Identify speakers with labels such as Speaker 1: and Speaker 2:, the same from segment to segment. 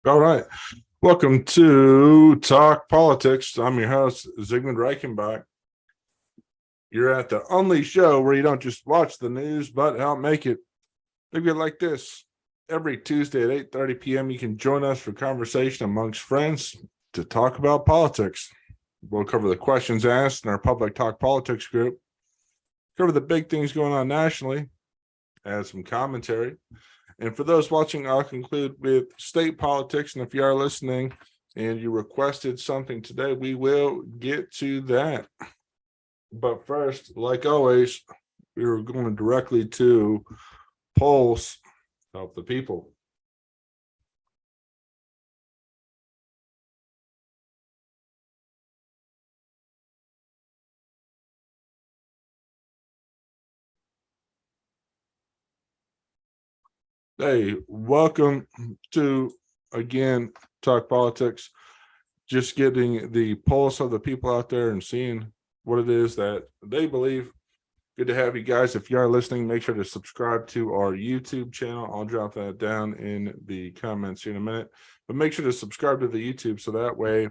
Speaker 1: All right. Welcome to Talk Politics. I'm your host, Zygmunt Reichenbach. You're at the only show where you don't just watch the news, but help make it. Think of it like this. Every Tuesday at 8:30 p.m., you can join us for conversation amongst friends to talk about politics. We'll cover the questions asked in our public Talk Politics group, cover the big things going on nationally, add some commentary. And for those watching, I'll conclude with state politics. And if you are listening and you requested something today, we will get to that. But first, like always, we are going directly to polls of the people. Hey, welcome to, again, Talk Politics. Just getting the pulse of the people out there and seeing what it is that they believe. Good to have you guys. If you are listening, make sure to subscribe to our YouTube channel. I'll drop that down in the comments here in a minute. But make sure to subscribe to the YouTube so that way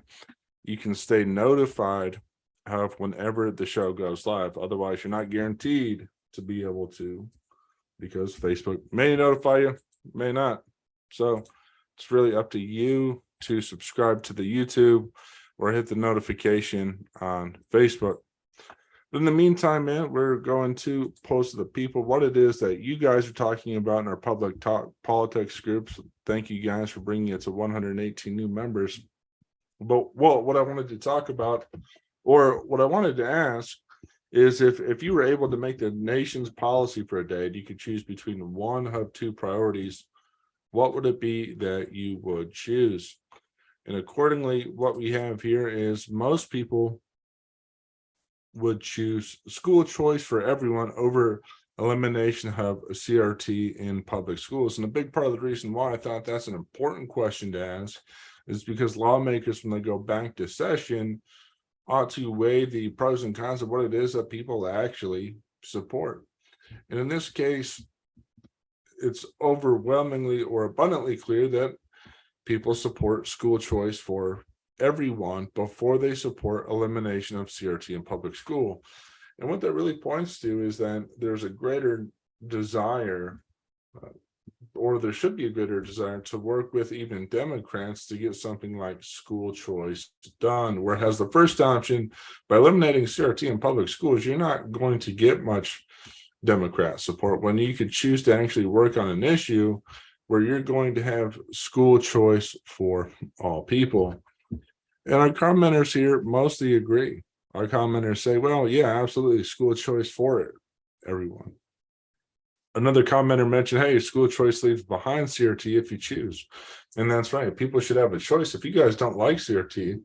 Speaker 1: you can stay notified of whenever the show goes live. Otherwise, you're not guaranteed to be able to, because Facebook may notify you, may not. So it's really up to you to subscribe to the YouTube or hit the notification on Facebook. But in the meantime, man, we're going to post to the people what it is that you guys are talking about in our public talk politics groups. Thank you guys for bringing it to 118 new members. But what I wanted to talk about, or what I wanted to ask, is if you were able to make the nation's policy for a day, and you could choose between one of two priorities, what would it be that you would choose? And accordingly, what we have here is most people would choose school choice for everyone over elimination of CRT in public schools. And a big part of the reason why I thought that's an important question to ask is because lawmakers, when they go back to session, ought to weigh the pros and cons of what it is that people actually support. And in this case, it's overwhelmingly or abundantly clear that people support school choice for everyone before they support elimination of CRT in public school. And what that really points to is that there's a greater desire, or there should be a greater desire, to work with even Democrats to get something like school choice done. Whereas the first option, by eliminating CRT in public schools, you're not going to get much Democrat support when you could choose to actually work on an issue where you're going to have school choice for all people. And our commenters here mostly agree. Our commenters say, well, yeah, absolutely, school choice for it, everyone. Another commenter mentioned, hey, school choice leaves behind CRT if you choose. And that's right. People should have a choice. If you guys don't like CRT,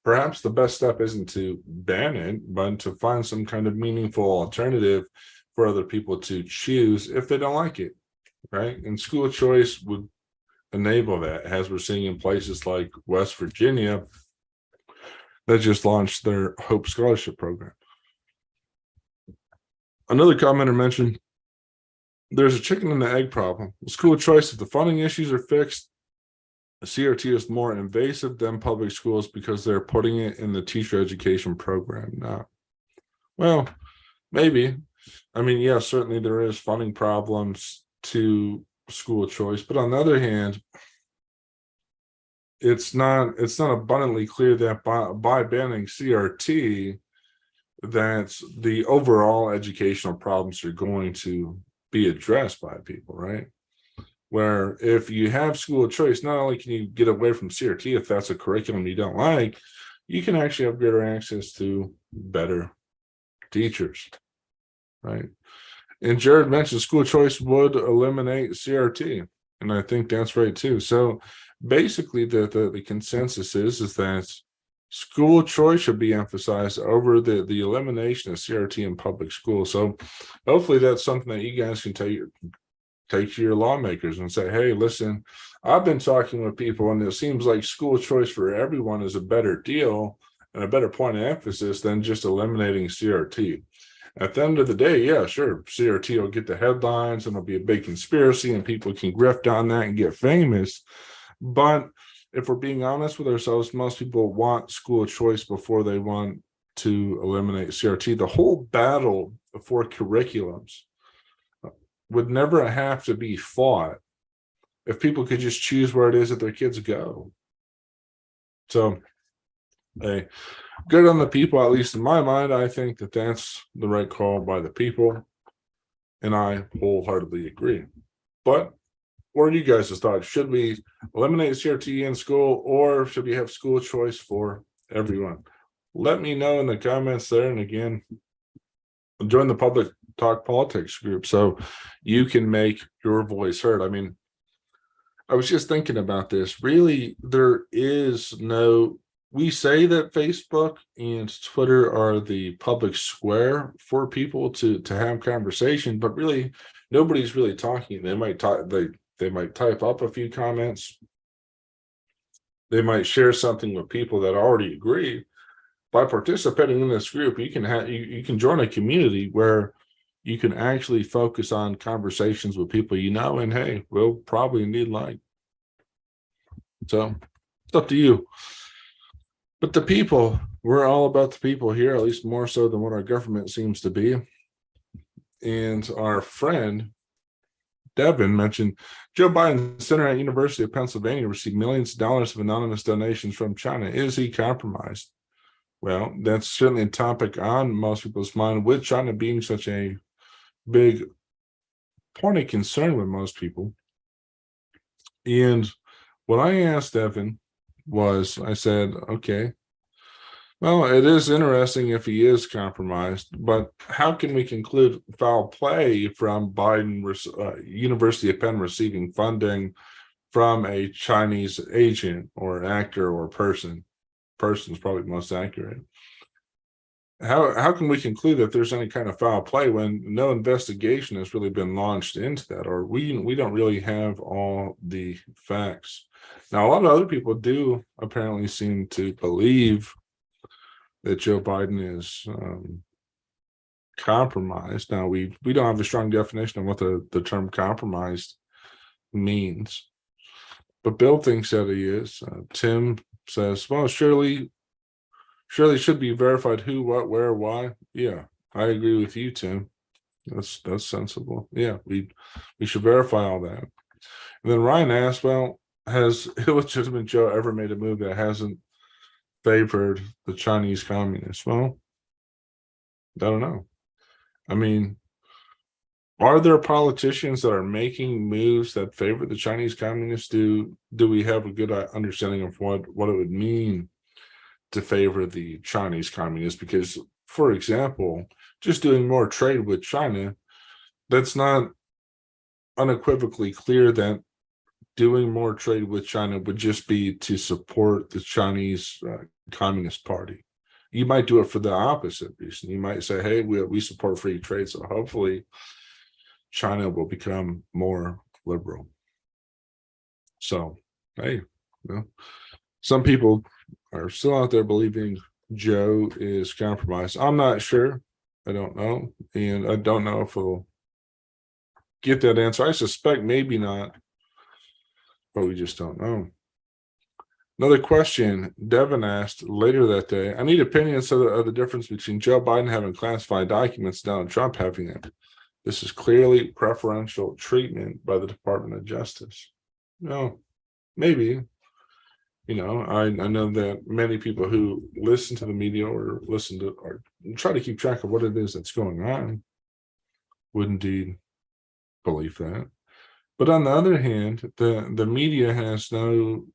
Speaker 1: perhaps the best step isn't to ban it, but to find some kind of meaningful alternative for other people to choose if they don't like it, right? And school choice would enable that, as we're seeing in places like West Virginia that just launched their Hope Scholarship Program. Another commenter mentioned, there's a chicken and the egg problem. School choice, if the funding issues are fixed, CRT is more invasive than public schools because they're putting it in the teacher education program now. Well, maybe. I mean, yeah, certainly there is funding problems to school choice, but on the other hand, it's not abundantly clear that by banning CRT, that the overall educational problems are going to be addressed by people, right? Where if you have school choice, not only can you get away from CRT if that's a curriculum you don't like, you can actually have greater access to better teachers, right? And Jared mentioned school choice would eliminate CRT, and I think that's right too. So basically, the consensus is that school choice should be emphasized over the elimination of CRT in public schools. So hopefully that's something that you guys can take to your lawmakers and say, hey, listen, I've been talking with people and it seems like school choice for everyone is a better deal and a better point of emphasis than just eliminating CRT. At the end of the day, yeah, sure, CRT will get the headlines and it'll be a big conspiracy and people can grift on that and get famous. But if we're being honest with ourselves, most people want school choice before they want to eliminate CRT. The whole battle for curriculums would never have to be fought if people could just choose where it is that their kids go. So, hey, good on the people, at least in my mind. I think that that's the right call by the people, and I wholeheartedly agree. But what are you guys' thoughts? Should we eliminate CRT in school, or should we have school choice for everyone? Let me know in the comments there. And again, join the Public Talk Politics group so you can make your voice heard. I mean, I was just thinking about this. Really, there is no, we say that Facebook and Twitter are the public square for people to have conversation, but really nobody's really talking. They might talk, they might type up a few comments. They might share something with people that already agree. By participating in this group, you can have you can join a community where you can actually focus on conversations with people you know, and hey, we'll probably need like. So it's up to you. But the people, we're all about the people here, at least more so than what our government seems to be. And our friend Devin mentioned Joe Biden, Center at University of Pennsylvania, received millions of dollars of anonymous donations from China. Is he compromised? Well, that's certainly a topic on most people's mind, with China being such a big point of concern with most people. And what I asked Evan was, I said, okay, well, it is interesting if he is compromised, but how can we conclude foul play from Biden, University of Penn receiving funding from a Chinese agent or actor or person? Person's probably most accurate. How can we conclude that there's any kind of foul play when no investigation has really been launched into that, or we don't really have all the facts? Now, a lot of other people do apparently seem to believe that Joe Biden is compromised. Now, we don't have a strong definition of what the term compromised means, but Bill thinks that he is. Tim says, well, surely should be verified who, what, where, why. Yeah, I agree with you, Tim. That's sensible. Yeah, we should verify all that. And then Ryan asked, well, has illegitimate Joe ever made a move that hasn't favored the Chinese communists? Well, I don't know. I mean, are there politicians that are making moves that favor the Chinese communists? Do we have a good understanding of what it would mean to favor the Chinese communists? Because, for example, just doing more trade with China, that's not unequivocally clear that doing more trade with China would just be to support the Chinese Communist Party. You might do it for the opposite reason. You might say, hey, we support free trade, so hopefully China will become more liberal. So, hey, some people are still out there believing Joe is compromised. I'm not sure. I don't know. And I don't know if we'll get that answer. I suspect maybe not, but we just don't know. Another question Devin asked later that day, I need opinions of the difference between Joe Biden having classified documents and Donald Trump having it. This is clearly preferential treatment by the Department of Justice. No, maybe. I know that many people who listen to the media or or try to keep track of what it is that's going on would indeed believe that. But on the other hand, the media has no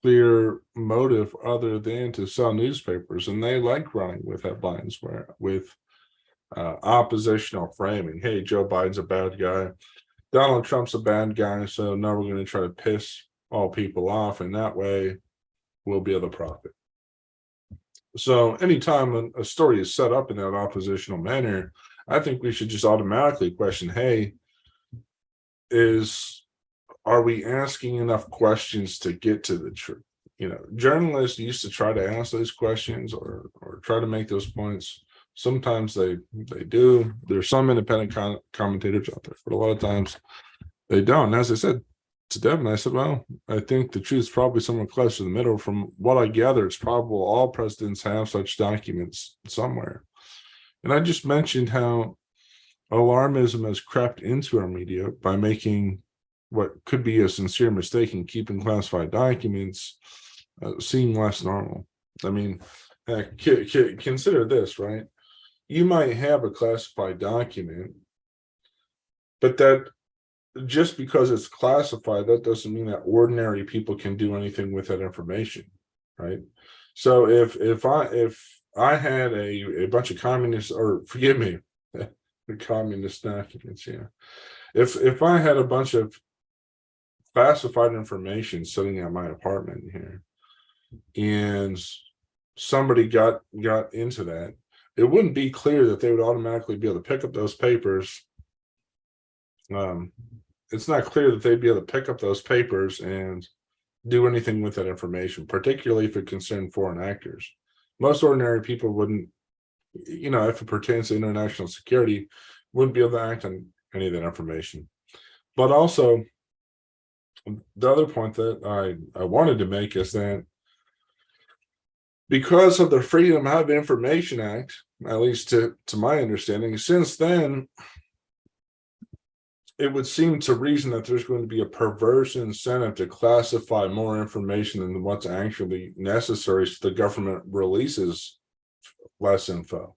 Speaker 1: clear motive other than to sell newspapers, and they like running with headlines with oppositional framing. Hey, Joe Biden's a bad guy, Donald Trump's a bad guy, so now we're going to try to piss all people off, and that way we'll be able to profit. So anytime a story is set up in that oppositional manner, I think we should just automatically question, hey, are we asking enough questions to get to the truth? Journalists used to try to ask those questions or try to make those points. Sometimes they do. There's some independent commentators out there, but a lot of times they don't. And as I said, to Devin, I said, well, I think the truth is probably somewhere close to the middle. From what I gather, it's probable all presidents have such documents somewhere. And I just mentioned how alarmism has crept into our media by making what could be a sincere mistake in keeping classified documents seem less normal. I mean, consider this, right? You might have a classified document, but that just because it's classified, that doesn't mean that ordinary people can do anything with that information, right? So if I had a bunch of communists, or forgive me, the communist documents, yeah. If I had a bunch of classified information sitting at my apartment here, and somebody got into that, it wouldn't be clear that they would automatically be able to pick up those papers. It's not clear that they'd be able to pick up those papers and do anything with that information, particularly if it concerned foreign actors. Most ordinary people wouldn't, if it pertains to international security, wouldn't be able to act on any of that information. But also, the other point that I wanted to make is that because of the Freedom of Information Act, at least to my understanding, since then, it would seem to reason that there's going to be a perverse incentive to classify more information than what's actually necessary, so the government releases less info,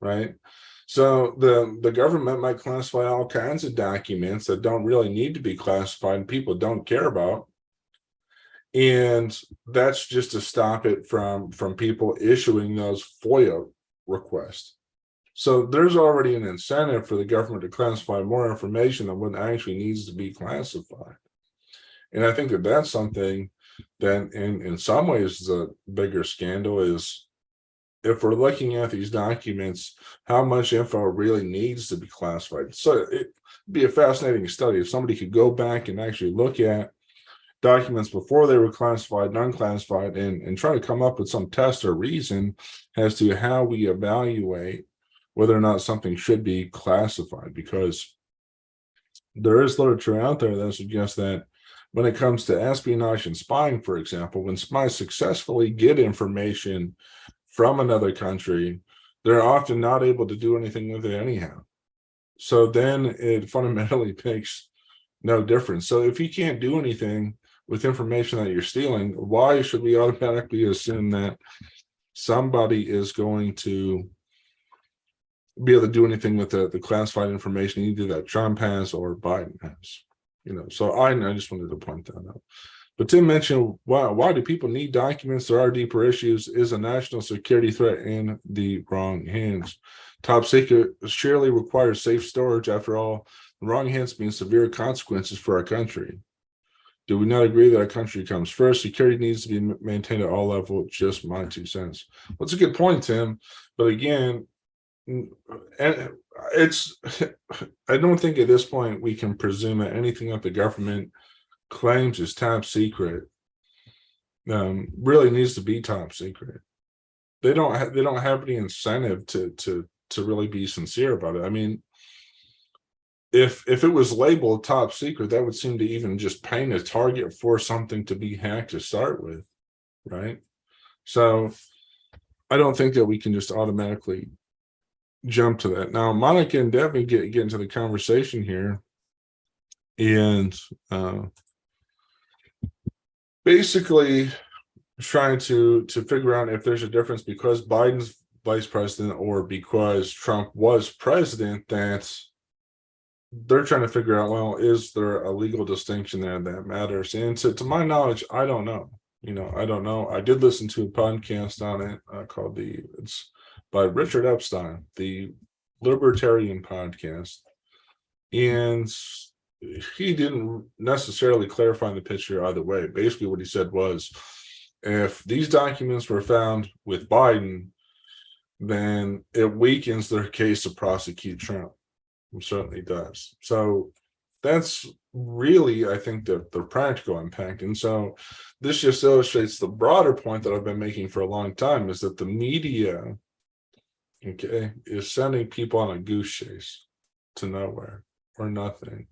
Speaker 1: right? So the government might classify all kinds of documents that don't really need to be classified and people don't care about. And that's just to stop it from people issuing those FOIA requests. So there's already an incentive for the government to classify more information than what actually needs to be classified. And I think that that's something that in some ways the bigger scandal is, if we're looking at these documents, how much info really needs to be classified. So it'd be a fascinating study if somebody could go back and actually look at documents before they were classified and unclassified and try to come up with some test or reason as to how we evaluate whether or not something should be classified, because there is literature out there that suggests that when it comes to espionage and spying, for example, when spies successfully get information from another country, they're often not able to do anything with it anyhow. So then it fundamentally makes no difference. So if you can't do anything with information that you're stealing, why should we automatically assume that somebody is going to be able to do anything with the classified information either that Trump has or Biden has? So I just wanted to point that out. But Tim mentioned, why do people need documents? There are deeper issues. Is a national security threat in the wrong hands? Top secret surely requires safe storage. After all, the wrong hands mean severe consequences for our country. Do we not agree that our country comes first? Security needs to be maintained at all levels. Just my 2 cents. Well, it's a good point, Tim. But again, and I don't think at this point we can presume that anything that the government claims is top secret really needs to be top secret. They don't have any incentive to really be sincere about it. I mean, if it was labeled top secret, that would seem to even just paint a target for something to be hacked to start with, right? So I don't think that we can just automatically jump to that. Now, Monica and Devin get into the conversation here, and basically trying to figure out if there's a difference because Biden's vice president or because Trump was president, that they're trying to figure out, well, is there a legal distinction there that matters? And to my knowledge, I don't know. I don't know. I did listen to a podcast on it called it's by Richard Epstein, the Libertarian podcast. And he didn't necessarily clarify the picture either way. Basically, what he said was, if these documents were found with Biden, then it weakens their case to prosecute Trump. It certainly does. So that's really, I think, the practical impact. And so this just illustrates the broader point that I've been making for a long time, is that the media, is sending people on a goose chase to nowhere or nothing.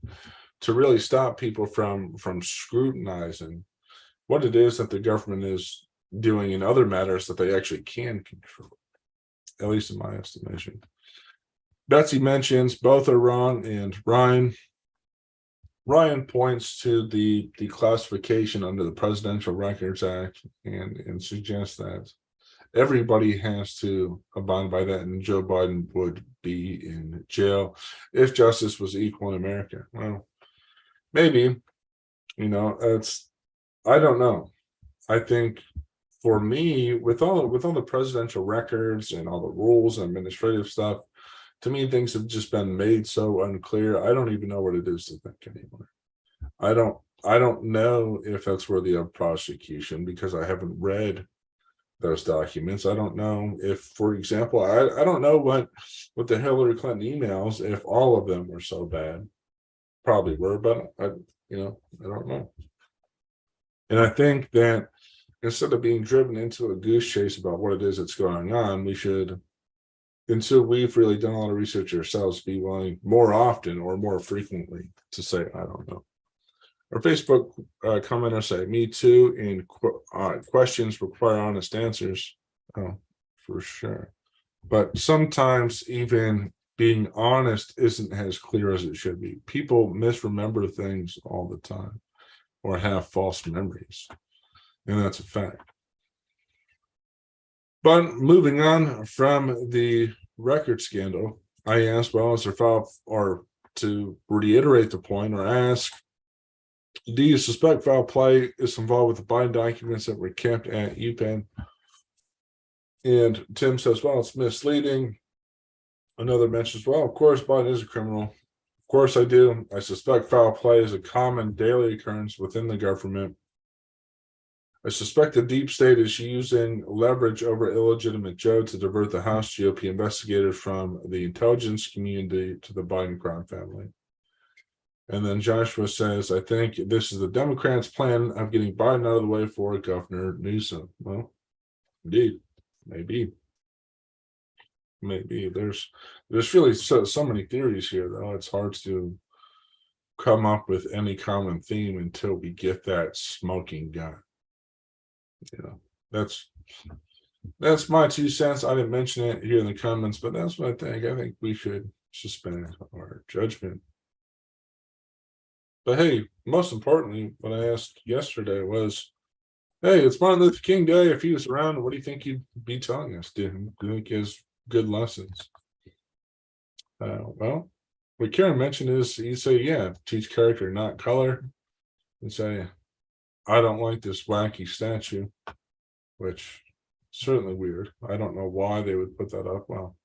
Speaker 1: to really stop people from scrutinizing what it is that the government is doing in other matters that they actually can control, at least in my estimation. Betsy mentions both are wrong, and Ryan points to the classification under the Presidential Records Act and suggests that everybody has to abide by that, and Joe Biden would be in jail if justice was equal in America. Well, maybe, it's, I don't know. I think for me, with all the presidential records and all the rules and administrative stuff, to me, things have just been made so unclear. I don't even know what it is to think anymore. I don't know if that's worthy of prosecution because I haven't read those documents. I don't know if, for example, I don't know what the Hillary Clinton emails, if all of them were so bad. Probably were, but I don't know. And I think that instead of being driven into a goose chase about what it is that's going on, we should, until we've really done a lot of research ourselves, be willing more often or more frequently to say, I don't know. Our Facebook commenter say, me too, and questions require honest answers. Oh, for sure. But sometimes even being honest isn't as clear as it should be. People misremember things all the time or have false memories, and that's a fact. But moving on from the record scandal, I asked, well, is there foul, or to reiterate the point or ask, do you suspect foul play is involved with the Biden documents that were kept at UPenn? And Tim says, well, it's misleading. Another mentions, well, of course, Biden is a criminal. Of course I do. I suspect foul play is a common daily occurrence within the government. I suspect the deep state is using leverage over illegitimate Joe to divert the House GOP investigators from the intelligence community to the Biden crime family. And then Joshua says, I think this is the Democrats' plan of getting Biden out of the way for Governor Newsom. Well, indeed, maybe. There's really so many theories here, though. It's hard to come up with any common theme until we get that smoking gun. That's my 2 cents. I didn't mention it here in the comments, but that's what I think. I think we should suspend our judgment. But hey, most importantly, what I asked yesterday was, hey, it's Martin Luther King Day. If he was around, what do you think he'd be telling us? Do you think he has good lessons? Well, what Karen mentioned is he'd say, yeah, teach character, not color, and say, I don't like this wacky statue, which is certainly weird. I don't know why they would put that up. Well,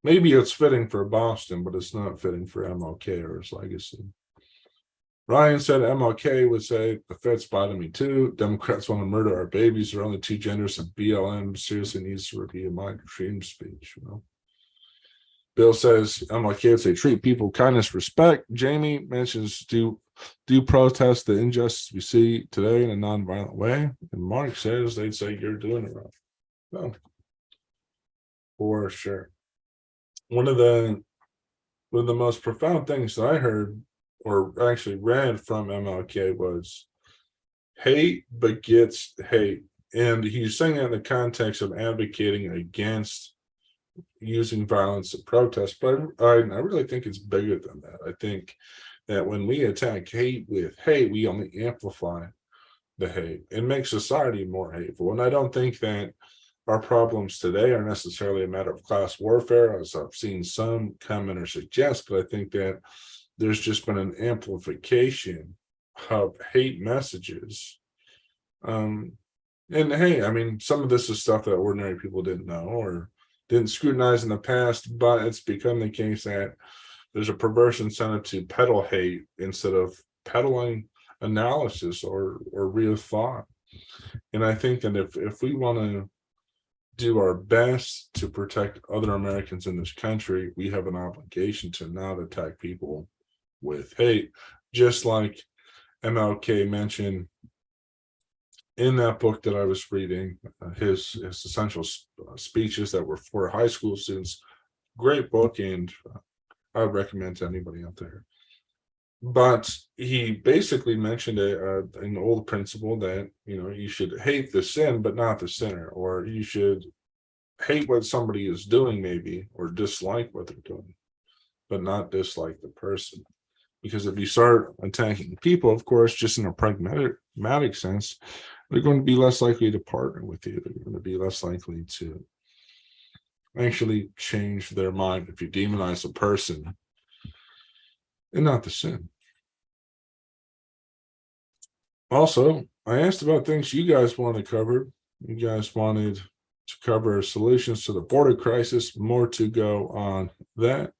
Speaker 1: maybe it's fitting for Boston, but it's not fitting for MLK or his legacy. Ryan said MLK would say, the Fed's spotted me too. Democrats want to murder our babies. There are only 2 genders, and BLM seriously needs to review my dream speech. Bill says MLK would say, treat people with kindness, respect. Jamie mentions, do protest the injustice we see today in a nonviolent way. And Mark says they'd say you're doing it wrong. Well, for sure. One of the most profound things that I heard or actually read from MLK was hate begets hate. And he's saying that in the context of advocating against using violence to protest. But I really think it's bigger than that. I think that when we attack hate with hate, we only amplify the hate and make society more hateful. And I don't think that our problems today are necessarily a matter of class warfare, as I've seen some commenters suggest, but I think that there's just been an amplification of hate messages. And hey, I mean, some of this is stuff that ordinary people didn't know or didn't scrutinize in the past, but it's become the case that there's a perverse incentive to peddle hate instead of peddling analysis or real thought. And I think that if we want to do our best to protect other Americans in this country, we have an obligation to not attack people with hate, just like MLK mentioned in that book that I was reading, his essential speeches that were for high school students. Great book, and I would recommend to anybody out there. But he basically mentioned an old principle that, you should hate the sin, but not the sinner, or you should hate what somebody is doing, maybe, or dislike what they're doing, but not dislike the person. Because if you start attacking people, of course, just in a pragmatic sense, they're going to be less likely to partner with you. They're going to be less likely to actually change their mind if you demonize a person and not the sin. Also, I asked about things you guys want to cover. You guys wanted to cover solutions to the border crisis, more to go on that.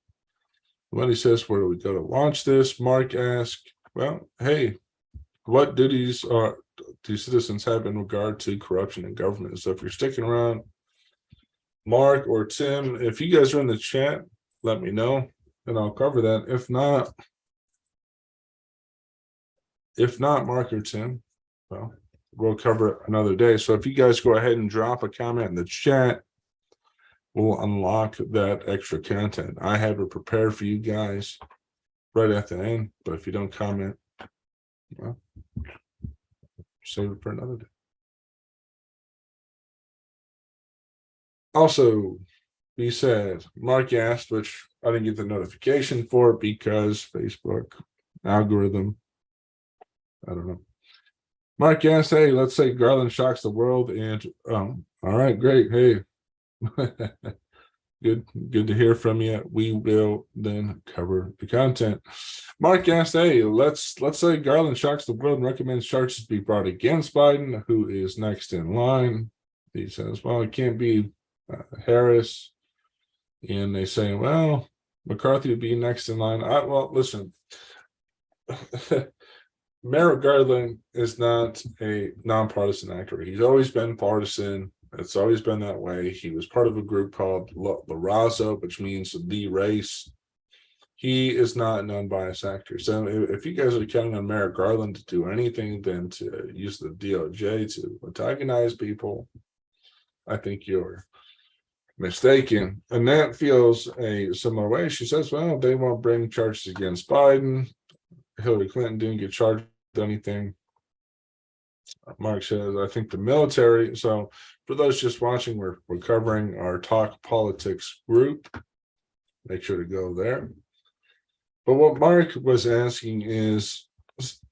Speaker 1: Lenny says, where do we go to launch this? Mark asked, well, hey, what duties do citizens have in regard to corruption in government? So if you're sticking around, Mark or Tim, if you guys are in the chat, let me know and I'll cover that. If not Mark or Tim, well, we'll cover it another day. So if you guys go ahead and drop a comment in the chat, we'll unlock that extra content. I have it prepared for you guys right at the end, but if you don't comment, well, save it for another day. Also, he said, Mark asked, which I didn't get the notification for because Facebook algorithm, I don't know. Mark asked, hey, let's say Garland shocks the world, and all right, great. Hey, good to hear from you. We will then cover the content. Mark asked, hey, let's say Garland shocks the world and recommends charges be brought against Biden. Who is next in line? He says, well, it can't be Harris. And they say, well, McCarthy would be next in line. Well, listen, Merrick Garland is not a nonpartisan actor. He's always been partisan. It's always been that way. He was part of a group called La Raza, which means the race. He is not an unbiased actor. So if you guys are counting on Merrick Garland to do anything than to use the DOJ to antagonize people, I think you're mistaken. Annette feels a similar way. She says, well, they won't bring charges against Biden. Hillary Clinton didn't get charged with anything. Mark says, I think the military. So for those just watching, we're covering our Talk Politics group. Make sure to go there. But what Mark was asking is,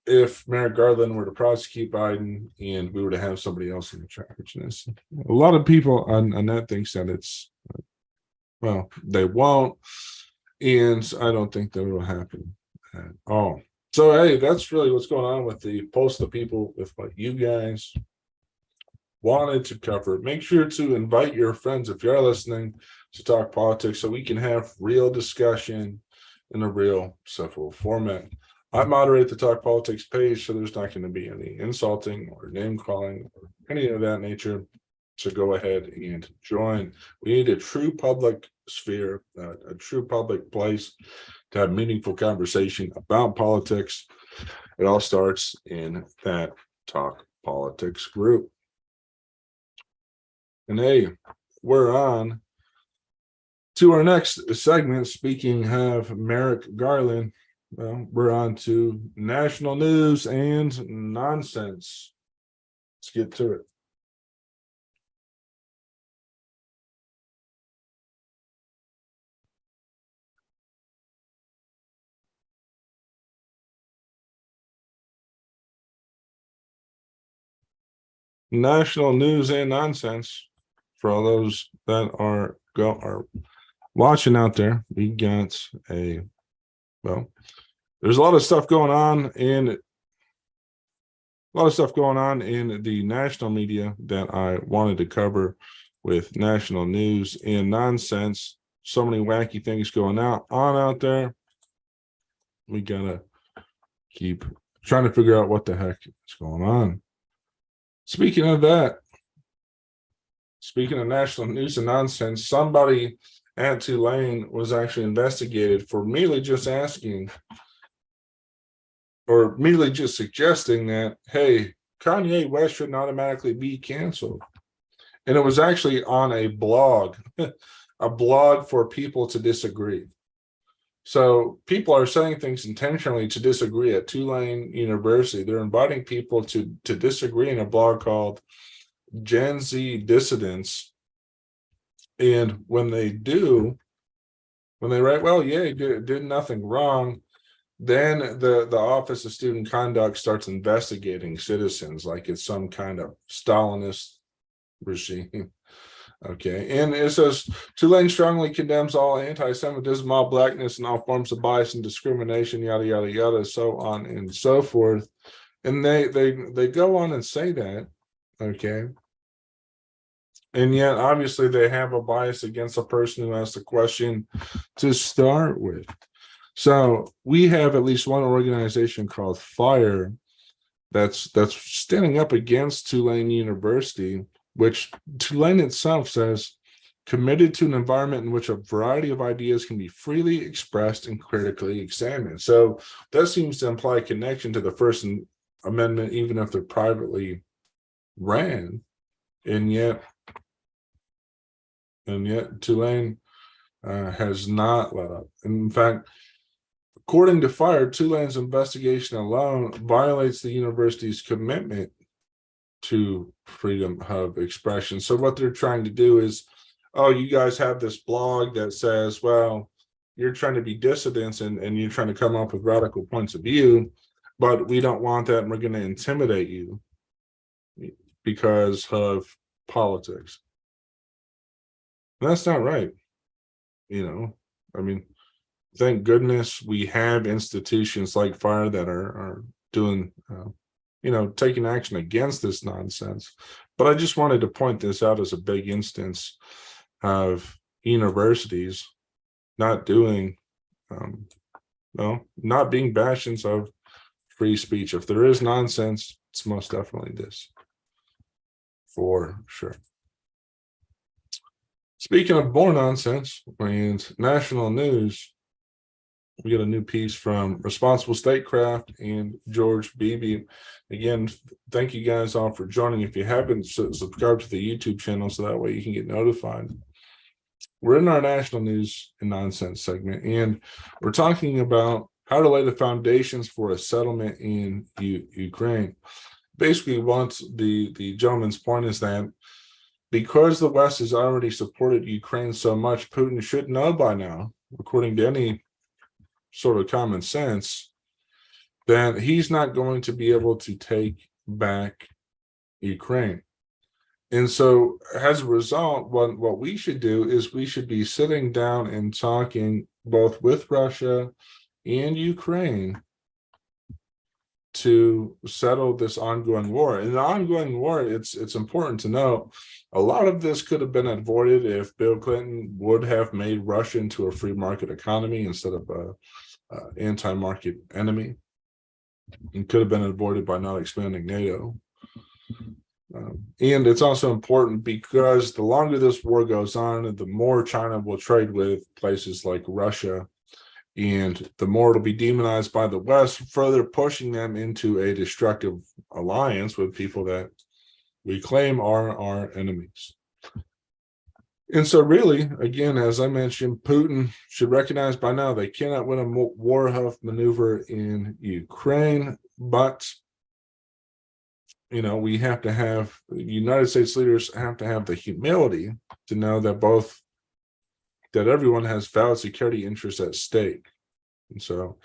Speaker 1: if Merrick Garland were to prosecute Biden and we were to have somebody else in charge, a lot of people on that thinks that it's, well, they won't, and I don't think that will happen at all. So hey, that's really what's going on with the Pulse of the People, with what you guys wanted to cover. Make sure to invite your friends if you're listening to Talk Politics, so we can have real discussion in a real civil format. I moderate the Talk Politics page, so there's not going to be any insulting or name calling or any of that nature. So go ahead and join. We need a true public sphere, a true public place to have meaningful conversation about politics. It all starts in that Talk Politics group. And hey, we're on to our next segment. Speaking of Merrick Garland, well, we're on to national news and nonsense. Let's get to it. National news and nonsense. For all those that are watching out there, we got there's a lot of stuff going on in the national media that I wanted to cover with national news and nonsense. So many wacky things going on out there. We gotta keep trying to figure out what the heck is going on. Speaking of national news and nonsense, somebody at Tulane was actually investigated for merely just asking, or merely just suggesting that, hey, Kanye West shouldn't automatically be canceled. And it was actually on a blog, a blog for people to disagree. So people are saying things intentionally to disagree at Tulane University. They're inviting people to disagree in a blog called Gen Z Dissidents. And when they do, when they write, well, yeah, he did nothing wrong, then the Office of Student Conduct starts investigating citizens like it's some kind of Stalinist regime. Okay, and it says Tulane strongly condemns all anti-Semitism, all blackness, and all forms of bias and discrimination, yada yada yada, so on and so forth. And they go on and say that, okay, and yet obviously they have a bias against a person who asked the question to start with. So we have at least one organization called FIRE that's standing up against Tulane University, which Tulane itself says committed to an environment in which a variety of ideas can be freely expressed and critically examined. So that seems to imply a connection to the First Amendment, even if they're privately ran. And yet Tulane has not let up. In fact, according to FIRE, Tulane's investigation alone violates the university's commitment to freedom of expression. So what they're trying to do is, oh, you guys have this blog that says, well, you're trying to be dissidents and you're trying to come up with radical points of view, but we don't want that and we're going to intimidate you because of politics. And that's not right. I mean, thank goodness we have institutions like FIRE that are doing, taking action against this nonsense. But I just wanted to point this out as a big instance of universities not doing, not being bastions of free speech. If there is nonsense, it's most definitely this, for sure. Speaking of more nonsense and national news, we got a new piece from Responsible Statecraft and George Beebe. Again, thank you guys all for joining. If you haven't, subscribe to the YouTube channel so that way you can get notified. We're in our national news and nonsense segment, and we're talking about how to lay the foundations for a settlement in Ukraine. Basically, once the gentleman's point is that because the West has already supported Ukraine so much, Putin should know by now, according to any sort of common sense, that he's not going to be able to take back Ukraine. And so as a result, what we should do is we should be sitting down and talking both with Russia and Ukraine to settle this ongoing war. In the ongoing war, it's important to know a lot of this could have been avoided if Bill Clinton would have made Russia into a free market economy instead of a anti-market enemy. It could have been avoided by not expanding NATO. And it's also important because the longer this war goes on, the more China will trade with places like Russia, and the more it'll be demonized by the West, further pushing them into a destructive alliance with people that we claim are our enemies. And so really, again, as I mentioned, Putin should recognize by now they cannot win a war maneuver in Ukraine, but we have to have, United States leaders have to have the humility to know that everyone has valid security interests at stake. And so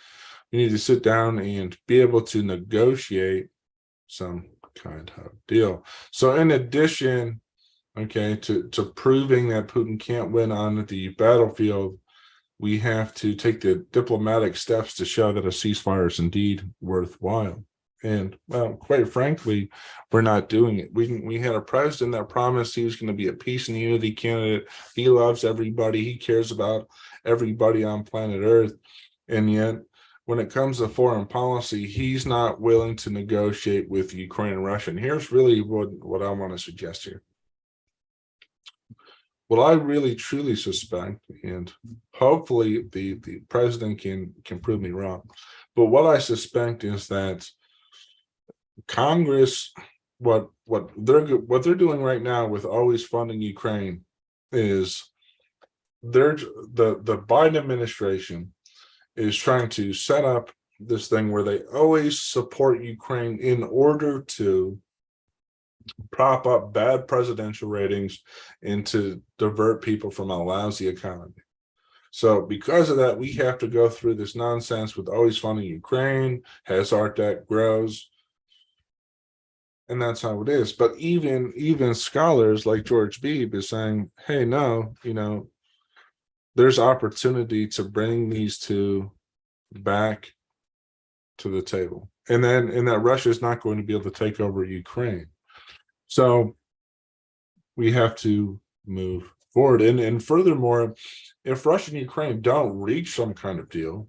Speaker 1: we need to sit down and be able to negotiate some kind of deal. So in addition, to proving that Putin can't win on the battlefield, we have to take the diplomatic steps to show that a ceasefire is indeed worthwhile. And well, quite frankly, we're not doing it. We had a president that promised he was going to be a peace and unity candidate. He loves everybody. He cares about everybody on planet Earth. And yet, when it comes to foreign policy, he's not willing to negotiate with Ukraine and Russia. And here's really what I want to suggest here. What I really truly suspect, and hopefully the president can prove me wrong, but what I suspect is that Congress, what they're doing right now with always funding Ukraine is the Biden administration is trying to set up this thing where they always support Ukraine in order to prop up bad presidential ratings and to divert people from a lousy economy. So because of that, we have to go through this nonsense with always funding Ukraine, as our debt grows. And that's how it is. But even scholars like George Beebe is saying, hey, no, there's opportunity to bring these two back to the table. And that Russia is not going to be able to take over Ukraine. So we have to move forward. And furthermore, if Russia and Ukraine don't reach some kind of deal,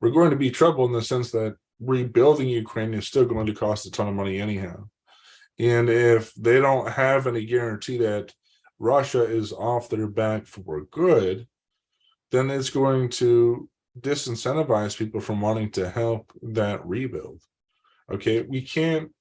Speaker 1: we're going to be trouble in the sense that rebuilding Ukraine is still going to cost a ton of money anyhow. And if they don't have any guarantee that Russia is off their back for good, then it's going to disincentivize people from wanting to help that rebuild. Okay, we can't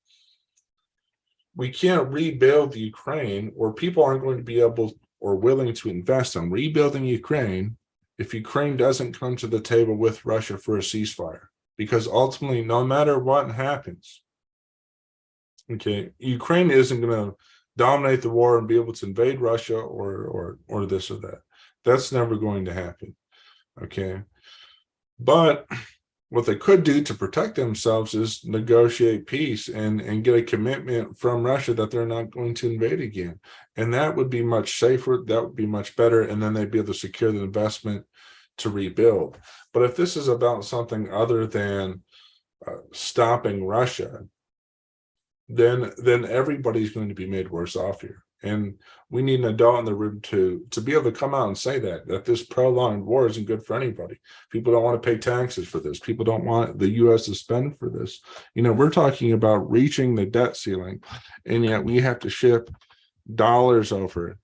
Speaker 1: rebuild Ukraine, or people aren't going to be able or willing to invest in rebuilding Ukraine if Ukraine doesn't come to the table with Russia for a ceasefire. Because ultimately, no matter what happens, okay, Ukraine isn't going to dominate the war and be able to invade Russia or this or that. That's never going to happen. Okay, but what they could do to protect themselves is negotiate peace and get a commitment from Russia that they're not going to invade again. And that would be much safer. That would be much better. And then they'd be able to secure the investment to rebuild. But if this is about something other than stopping Russia, then everybody's going to be made worse off here. And we need an adult in the room to be able to come out and say that this prolonged war isn't good for anybody. People don't want to pay taxes for this. People don't want the U.S. to spend for this. We're talking about reaching the debt ceiling, and yet we have to ship dollars over it.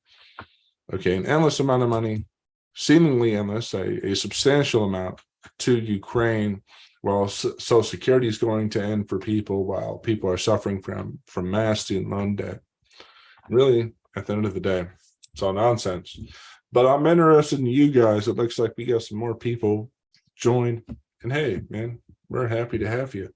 Speaker 1: Okay, an endless amount of money, seemingly endless, a substantial amount to Ukraine, while Social Security is going to end for people, while people are suffering from mass student loan debt. Really, at the end of the day, it's all nonsense. But I'm interested in you guys. It looks like we got some more people join. And hey, man, we're happy to have you.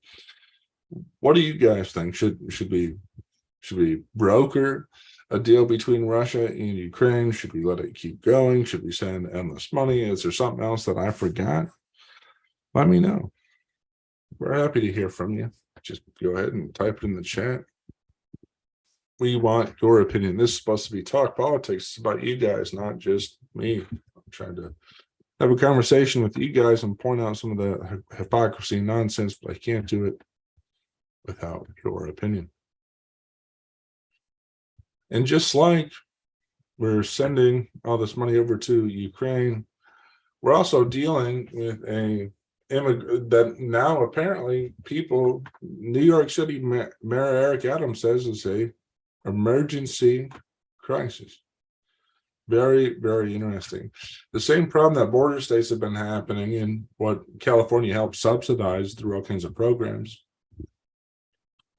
Speaker 1: What do you guys think? Should we broker a deal between Russia and Ukraine? Should we let it keep going? Should we send endless money? Is there something else that I forgot? Let me know. We're happy to hear from you. Just go ahead and type it in the chat. We want your opinion. This is supposed to be Talk Politics. It's about you guys, not just me. I'm trying to have a conversation with you guys and point out some of the hypocrisy and nonsense, but I can't do it without your opinion. And just like we're sending all this money over to Ukraine, we're also dealing with that now apparently people, New York City Mayor Eric Adams says is a emergency crisis. Very, very interesting. The same problem that border states have been happening and what California helped subsidize through all kinds of programs.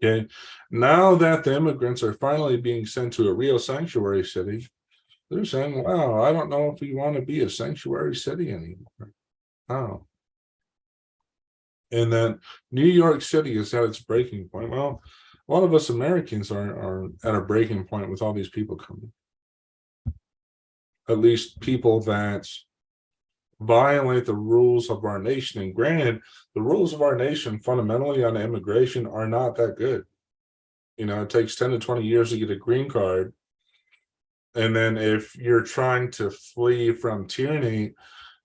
Speaker 1: Okay, now that the immigrants are finally being sent to a real sanctuary city, they're saying, wow, I don't know if we want to be a sanctuary city anymore. Oh. And then New York City is at its breaking point. Well, a lot of us Americans are at a breaking point with all these people coming. At least people that violate the rules of our nation. And granted, the rules of our nation fundamentally on immigration are not that good. It takes 10 to 20 years to get a green card. And then if you're trying to flee from tyranny,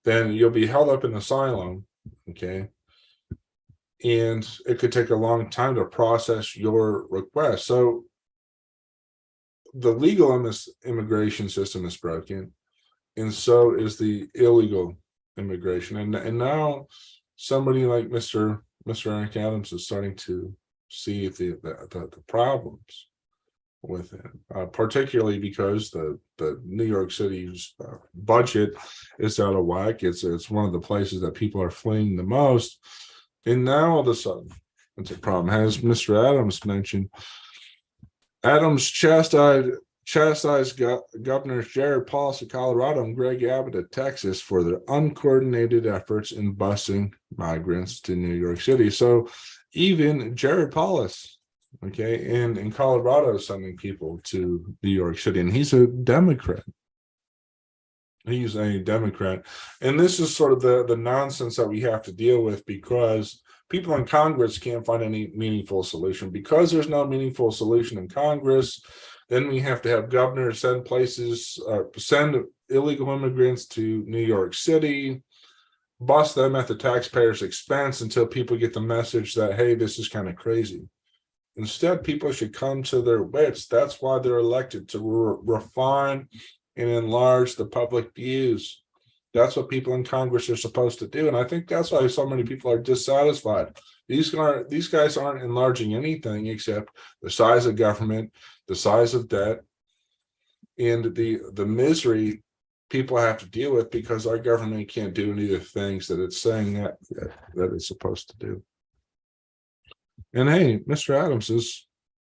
Speaker 1: then you'll be held up in asylum. Okay. And it could take a long time to process your request. So the legal immigration system is broken, and so is the illegal immigration. And now somebody like Mr. Eric Adams is starting to see the problems with it, particularly because the New York City's budget is out of whack. It's one of the places that people are fleeing the most. And now all of a sudden, it's a problem. As Mr. Adams mentioned, Adams chastised chastised Governors Jared Polis of Colorado and Greg Abbott of Texas for their uncoordinated efforts in busing migrants to New York City. So even Jared Polis, okay, in Colorado, sending people to New York City, and he's a Democrat. He's a Democrat. And this is sort of the nonsense that we have to deal with, because people in Congress can't find any meaningful solution. Because there's no meaningful solution in Congress, then we have to have governors send illegal immigrants to New York City, bust them at the taxpayer's expense until people get the message that, hey, this is kind of crazy. Instead, people should come to their wits. That's why they're elected, to refine and enlarge the public views. That's what people in Congress are supposed to do. And I think that's why so many people are dissatisfied. These guys aren't enlarging anything except the size of government, the size of debt, and the misery people have to deal with because our government can't do any of the things that it's saying that it's supposed to do. And hey, Mr. Adams is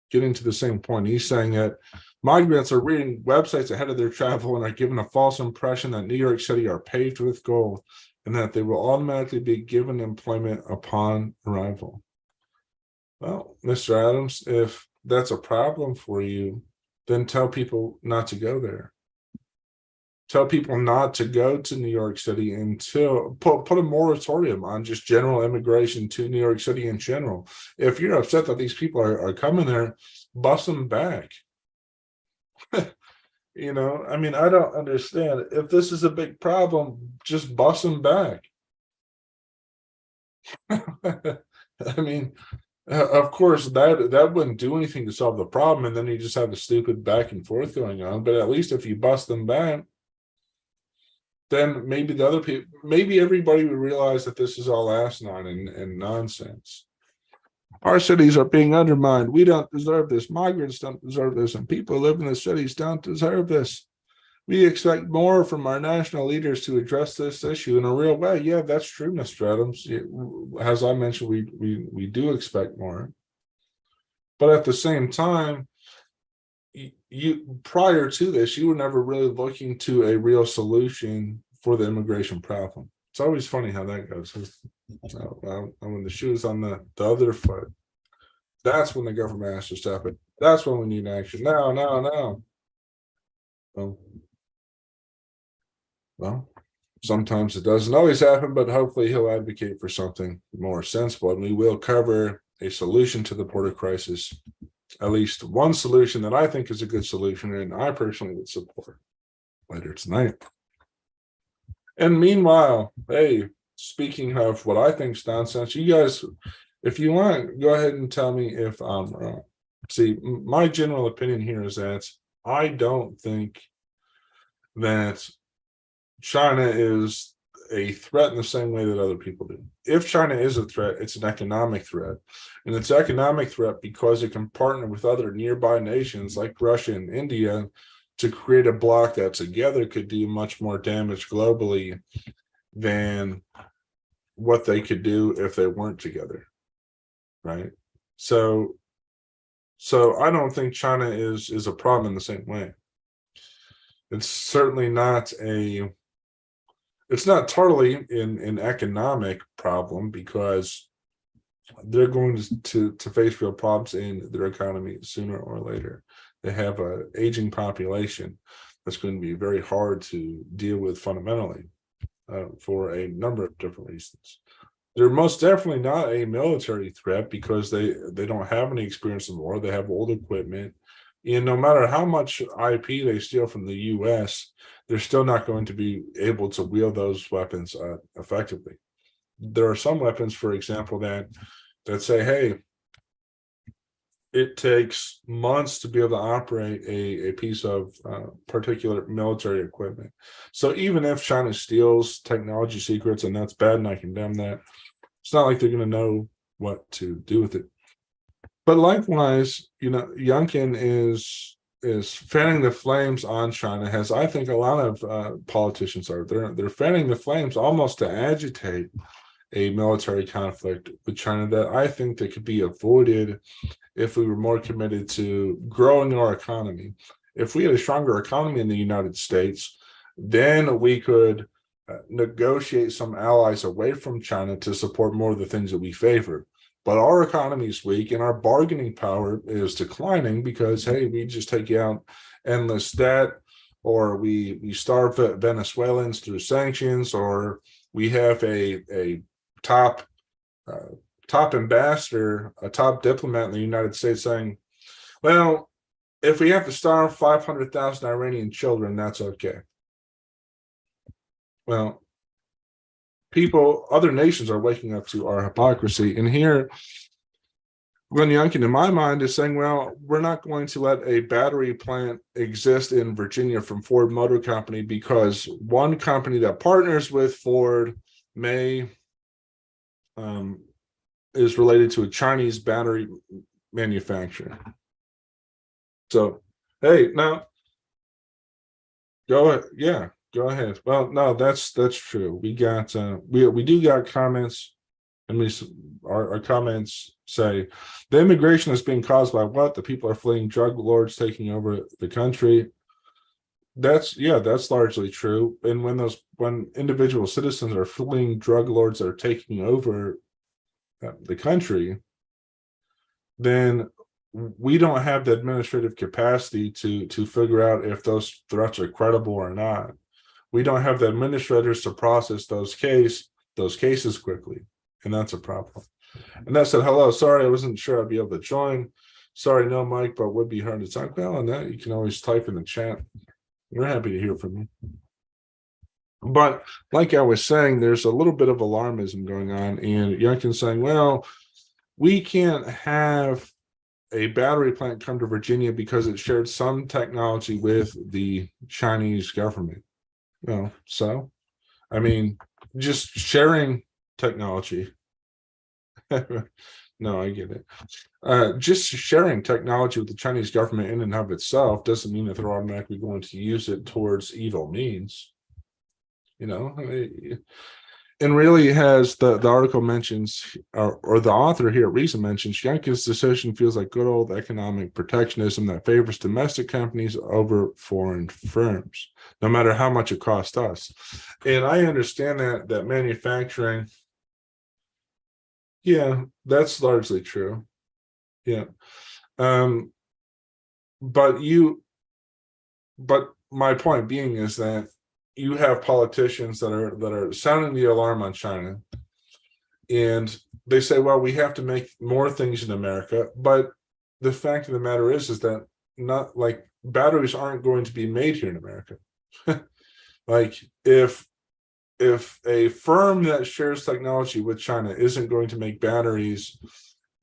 Speaker 1: getting to the same point. He's saying that migrants are reading websites ahead of their travel and are given a false impression that New York City are paved with gold and that they will automatically be given employment upon arrival. Well, Mr. Adams, if that's a problem for you, then tell people not to go there. Tell people not to go to New York City until put a moratorium on just general immigration to New York City in general. If you're upset that these people are coming there, bus them back. You know, I mean, I don't understand. If this is a big problem, just bus them back. I mean, of course, that wouldn't do anything to solve the problem, and then you just have the stupid back and forth going on. But at least if you bust them back, then maybe the other people, maybe everybody would realize that this is all asinine and nonsense. Our cities are being undermined. We don't deserve this. Migrants don't deserve this. And people who live in the cities don't deserve this. We expect more from our national leaders to address this issue in a real way. Yeah, that's true, Mr. Adams. As I mentioned, we do expect more. But at the same time, you prior to this, you were never really looking to a real solution for the immigration problem. It's always funny how that goes. When the shoe is on the other foot, that's when the government has to step in. That's when we need action. Now. Well, sometimes it doesn't always happen, but hopefully he'll advocate for something more sensible, and we will cover a solution to the border crisis. At least one solution that I think is a good solution, and I personally would support later tonight. And meanwhile, hey, speaking of what I think is nonsense, you guys, if you want, go ahead and tell me if I'm wrong. See, my general opinion here is that I don't think that China is a threat in the same way that other people do. If China is a threat, it's an economic threat. And it's an economic threat because it can partner with other nearby nations like Russia and India to create a bloc that together could do much more damage globally than what they could do if they weren't together, right? So I don't think China is a problem in the same way. It's certainly not it's not totally an economic problem, because they're going to face real problems in their economy sooner or later. They have an aging population that's going to be very hard to deal with fundamentally for a number of different reasons. They're most definitely not a military threat because they don't have any experience in war. They have old equipment. And no matter how much IP they steal from the U.S., they're still not going to be able to wield those weapons effectively. There are some weapons, for example, that say, hey, it takes months to be able to operate a piece of particular military equipment. So even if China steals technology secrets, and that's bad and I condemn that, it's not like they're going to know what to do with it. But likewise, you know, Youngkin is fanning the flames on China, as I think a lot of politicians are. They're fanning the flames almost to agitate a military conflict with China that I think that could be avoided if we were more committed to growing our economy. if we had a stronger economy in the United States, then we could negotiate some allies away from China to support more of the things that we favor. But our economy is weak and our bargaining power is declining because, hey, we just take out endless debt, or we starve Venezuelans through sanctions, or we have a top ambassador, a top diplomat in the United States saying, well, if we have to starve 500,000 Iranian children, that's okay. Well, other nations are waking up to our hypocrisy. And here, Glenn Youngkin, in my mind, is saying, well, we're not going to let a battery plant exist in Virginia from Ford Motor Company because one company that partners with Ford may is related to a Chinese battery manufacturer. So, hey, now, go ahead. Well, no, that's true. We got we do got comments, and our comments say the immigration is being caused by what? The people are fleeing drug lords taking over the country. That's largely true. And when individual citizens are fleeing drug lords that are taking over the country, then we don't have the administrative capacity to figure out if those threats are credible or not. We don't have the administrators to process those cases quickly, and that's a problem. And that said, hello, sorry, I wasn't sure I'd be able to join. Sorry, no mic, but would be hard to talk about. And that you can always type in the chat. We're happy to hear from you. But like I was saying, there's a little bit of alarmism going on, and Youngkin's saying, well, we can't have a battery plant come to Virginia because it shared some technology with the Chinese government. Well, so, I mean, just sharing technology. No, I get it. Just sharing technology with the Chinese government in and of itself doesn't mean that they're automatically going to use it towards evil means. And really has the article mentions, or the author here at Reason mentions, Youngkin's decision feels like good old economic protectionism that favors domestic companies over foreign firms, no matter how much it costs us. And I understand that manufacturing, yeah, that's largely true. Yeah. But my point being is that you have politicians that are sounding the alarm on China, and they say, well, we have to make more things in America. But the fact of the matter is that not like batteries aren't going to be made here in America. Like if a firm that shares technology with China isn't going to make batteries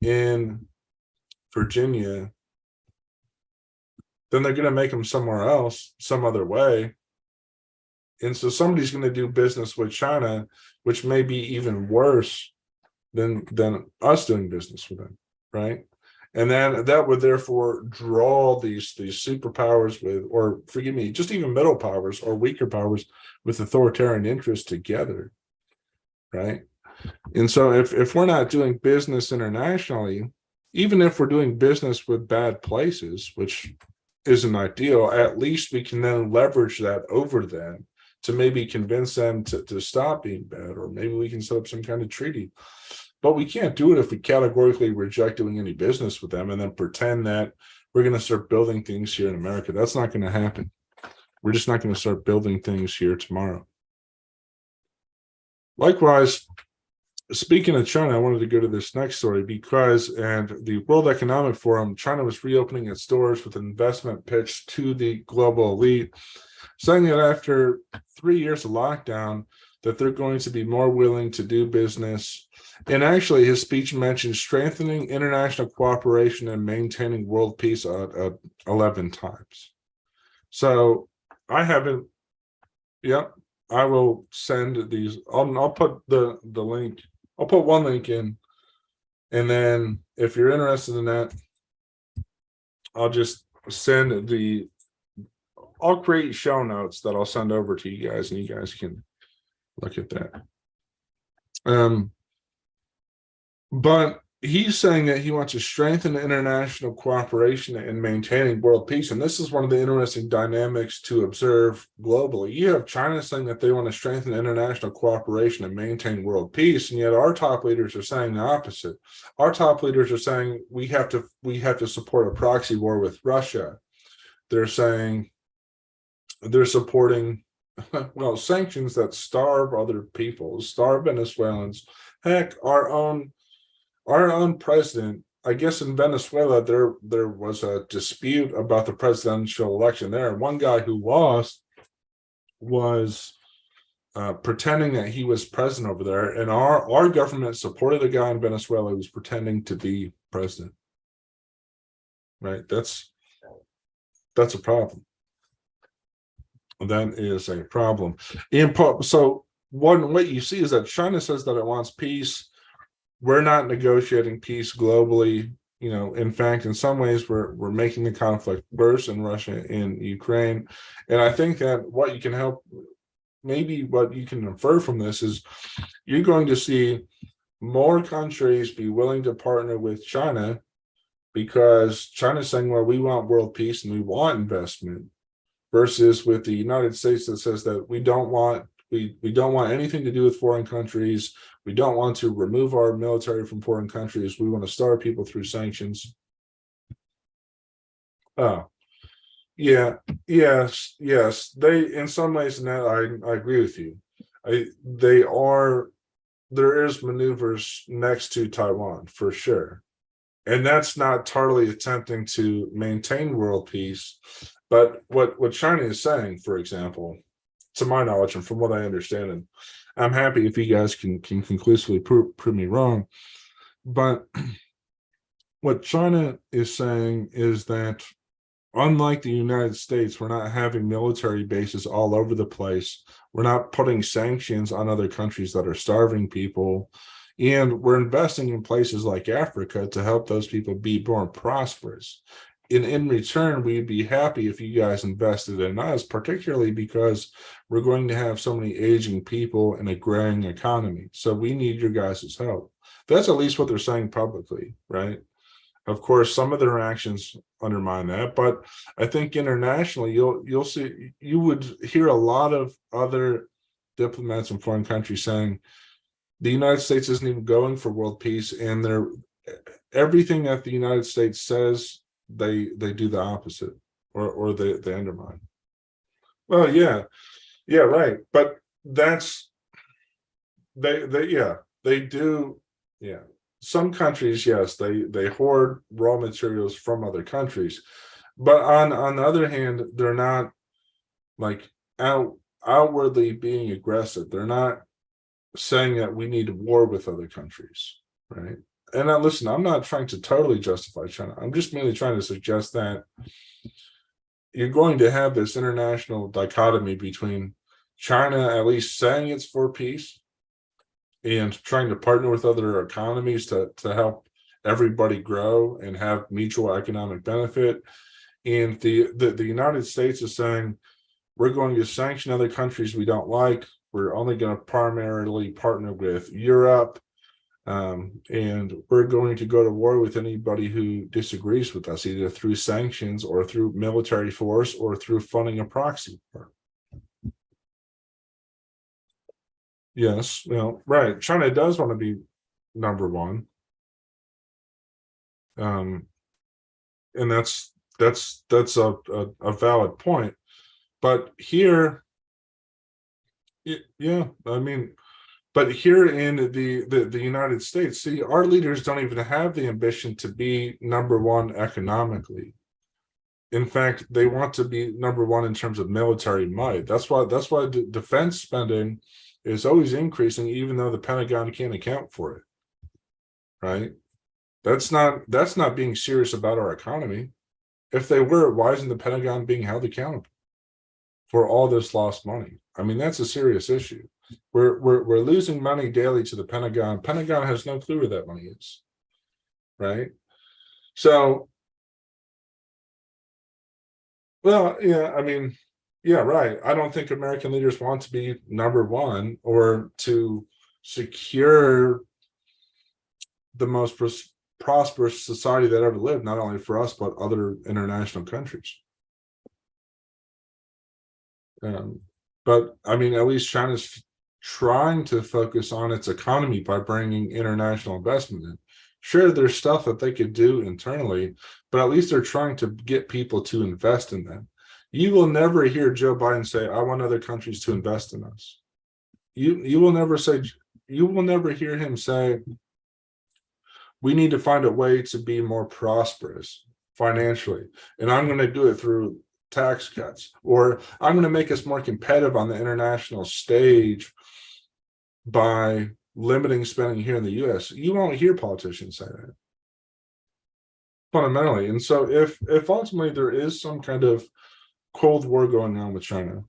Speaker 1: in Virginia, then they're going to make them somewhere else, some other way. And so somebody's going to do business with China, which may be even worse than us doing business with them, right? And then that would therefore draw these superpowers with, or forgive me, just even middle powers or weaker powers with authoritarian interests together, right? And so if we're not doing business internationally, even if we're doing business with bad places, which isn't ideal, at least we can then leverage that over them to maybe convince them to stop being bad, or maybe we can set up some kind of treaty. But we can't do it if we categorically reject doing any business with them and then pretend that we're going to start building things here in America. That's not going to happen. We're just not going to start building things here tomorrow. Likewise, speaking of China, I wanted to go to this next story because, and the World Economic Forum, China was reopening its doors with an investment pitch to the global elite, saying that after 3 years of lockdown, that they're going to be more willing to do business. And actually, his speech mentioned strengthening international cooperation and maintaining world peace 11 times. So I haven't, yep, I will send these. I'll put the link. I'll put one link in, and then if you're interested in that, I'll just send the. I'll create show notes that I'll send over to you guys, and you guys can look at that. But he's saying that he wants to strengthen international cooperation and maintaining world peace. And this is one of the interesting dynamics to observe globally. You have China saying that they want to strengthen international cooperation and maintain world peace, and yet our top leaders are saying the opposite. Our top leaders are saying we have to support a proxy war with Russia. They're saying they're supporting well, sanctions that starve other people, starve Venezuelans. Heck, our own president, I guess in Venezuela, there was a dispute about the presidential election there. And one guy who lost was pretending that he was president over there. And our government supported a guy in Venezuela who was pretending to be president. Right? That's a problem. That is a problem. So what you see is that China says that it wants peace. We're not negotiating peace globally. In fact, in some ways, we're making the conflict worse in Russia and Ukraine. And I think that what you can infer from this is you're going to see more countries be willing to partner with China because China's saying, well, we want world peace and we want investment, versus with the United States that says that we don't want anything to do with foreign countries. We don't want to remove our military from foreign countries. We want to starve people through sanctions. Oh, yeah, yes. They, in some ways, in that I agree with you. There is maneuvers next to Taiwan for sure. And that's not totally attempting to maintain world peace. But what China is saying, for example, to my knowledge and from what I understand, and I'm happy if you guys can conclusively prove me wrong, but what China is saying is that unlike the United States, we're not having military bases all over the place. We're not putting sanctions on other countries that are starving people. And we're investing in places like Africa to help those people be more prosperous. In return, we'd be happy if you guys invested in us, particularly because we're going to have so many aging people and a growing economy. So we need your guys' help. That's at least what they're saying publicly, right? Of course, some of their actions undermine that, but I think internationally, you'll see, you would hear a lot of other diplomats in foreign countries saying the United States isn't even going for world peace, and everything that the United States says, they do the opposite, or they undermine. Well, yeah, right. But that's they do, yeah. Some countries, yes, they hoard raw materials from other countries, but on the other hand, they're not like outwardly being aggressive. They're not saying that we need war with other countries, right? And now, listen, I'm not trying to totally justify China. I'm just merely trying to suggest that you're going to have this international dichotomy between China at least saying it's for peace and trying to partner with other economies to help everybody grow and have mutual economic benefit. And the United States is saying, we're going to sanction other countries we don't like. We're only going to primarily partner with Europe. And we're going to go to war with anybody who disagrees with us, either through sanctions or through military force or through funding a proxy war. Yes, right. China does want to be number one. And that's a valid point. But here, yeah, I mean, but here in the United States, see, our leaders don't even have the ambition to be number one economically. In fact, they want to be number one in terms of military might. That's why the defense spending is always increasing, even though the Pentagon can't account for it. Right? That's not being serious about our economy. If they were, why isn't the Pentagon being held accountable for all this lost money? I mean, that's a serious issue. We're losing money daily to the Pentagon. Pentagon has no clue where that money is, right? So, well, yeah, I mean, yeah, right. I don't think American leaders want to be number one or to secure the most prosperous society that ever lived, not only for us, but other international countries. But I mean, at least China's trying to focus on its economy by bringing international investment in. Sure, there's stuff that they could do internally, but at least they're trying to get people to invest in them. You will never hear Joe Biden say, I want other countries to invest in us. You will never hear him say, we need to find a way to be more prosperous financially, and I'm going to do it through tax cuts, or I'm going to make us more competitive on the international stage by limiting spending here in the US. You won't hear politicians say that fundamentally. And so if ultimately there is some kind of Cold War going on with China,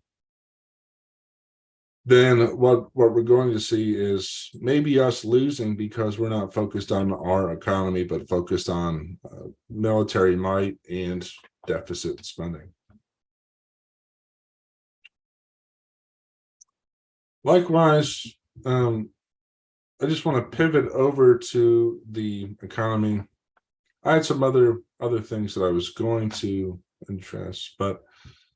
Speaker 1: then what we're going to see is maybe us losing because we're not focused on our economy, but focused on military might and deficit spending. Likewise, I just want to pivot over to the economy. I had some other things that I was going to address, but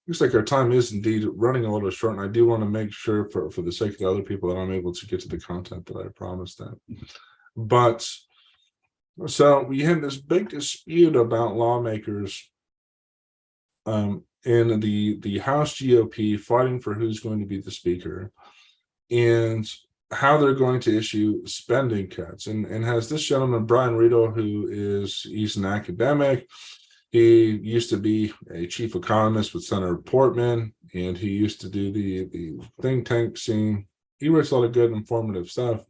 Speaker 1: looks like our time is indeed running a little short, and I do want to make sure for the sake of the other people that I'm able to get to the content that I promised them. But so we had this big dispute about lawmakers in the House GOP fighting for who's going to be the speaker and how they're going to issue spending cuts. And has this gentleman, Brian Riedel, he's an academic. He used to be a chief economist with Senator Portman, and he used to do the think tank scene. He writes a lot of good, informative stuff.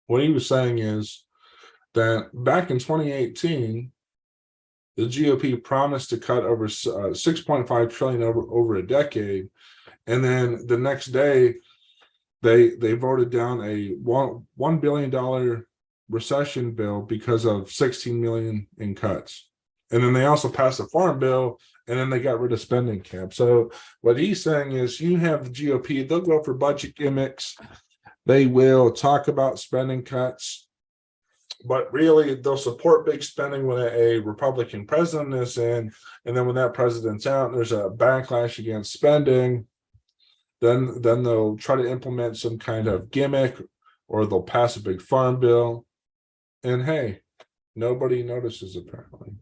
Speaker 1: What he was saying is that back in 2018, the GOP promised to cut over 6.5 trillion over a decade, and then the next day, they voted down a $1 billion recession bill because of 16 million in cuts. And then they also passed a farm bill, and then they got rid of spending caps. So what he's saying is you have the GOP, they'll go for budget gimmicks. They will talk about spending cuts, but really they'll support big spending when a Republican president is in. And then when that president's out, there's a backlash against spending. Then they'll try to implement some kind of gimmick, or they'll pass a big farm bill. And hey, nobody notices apparently.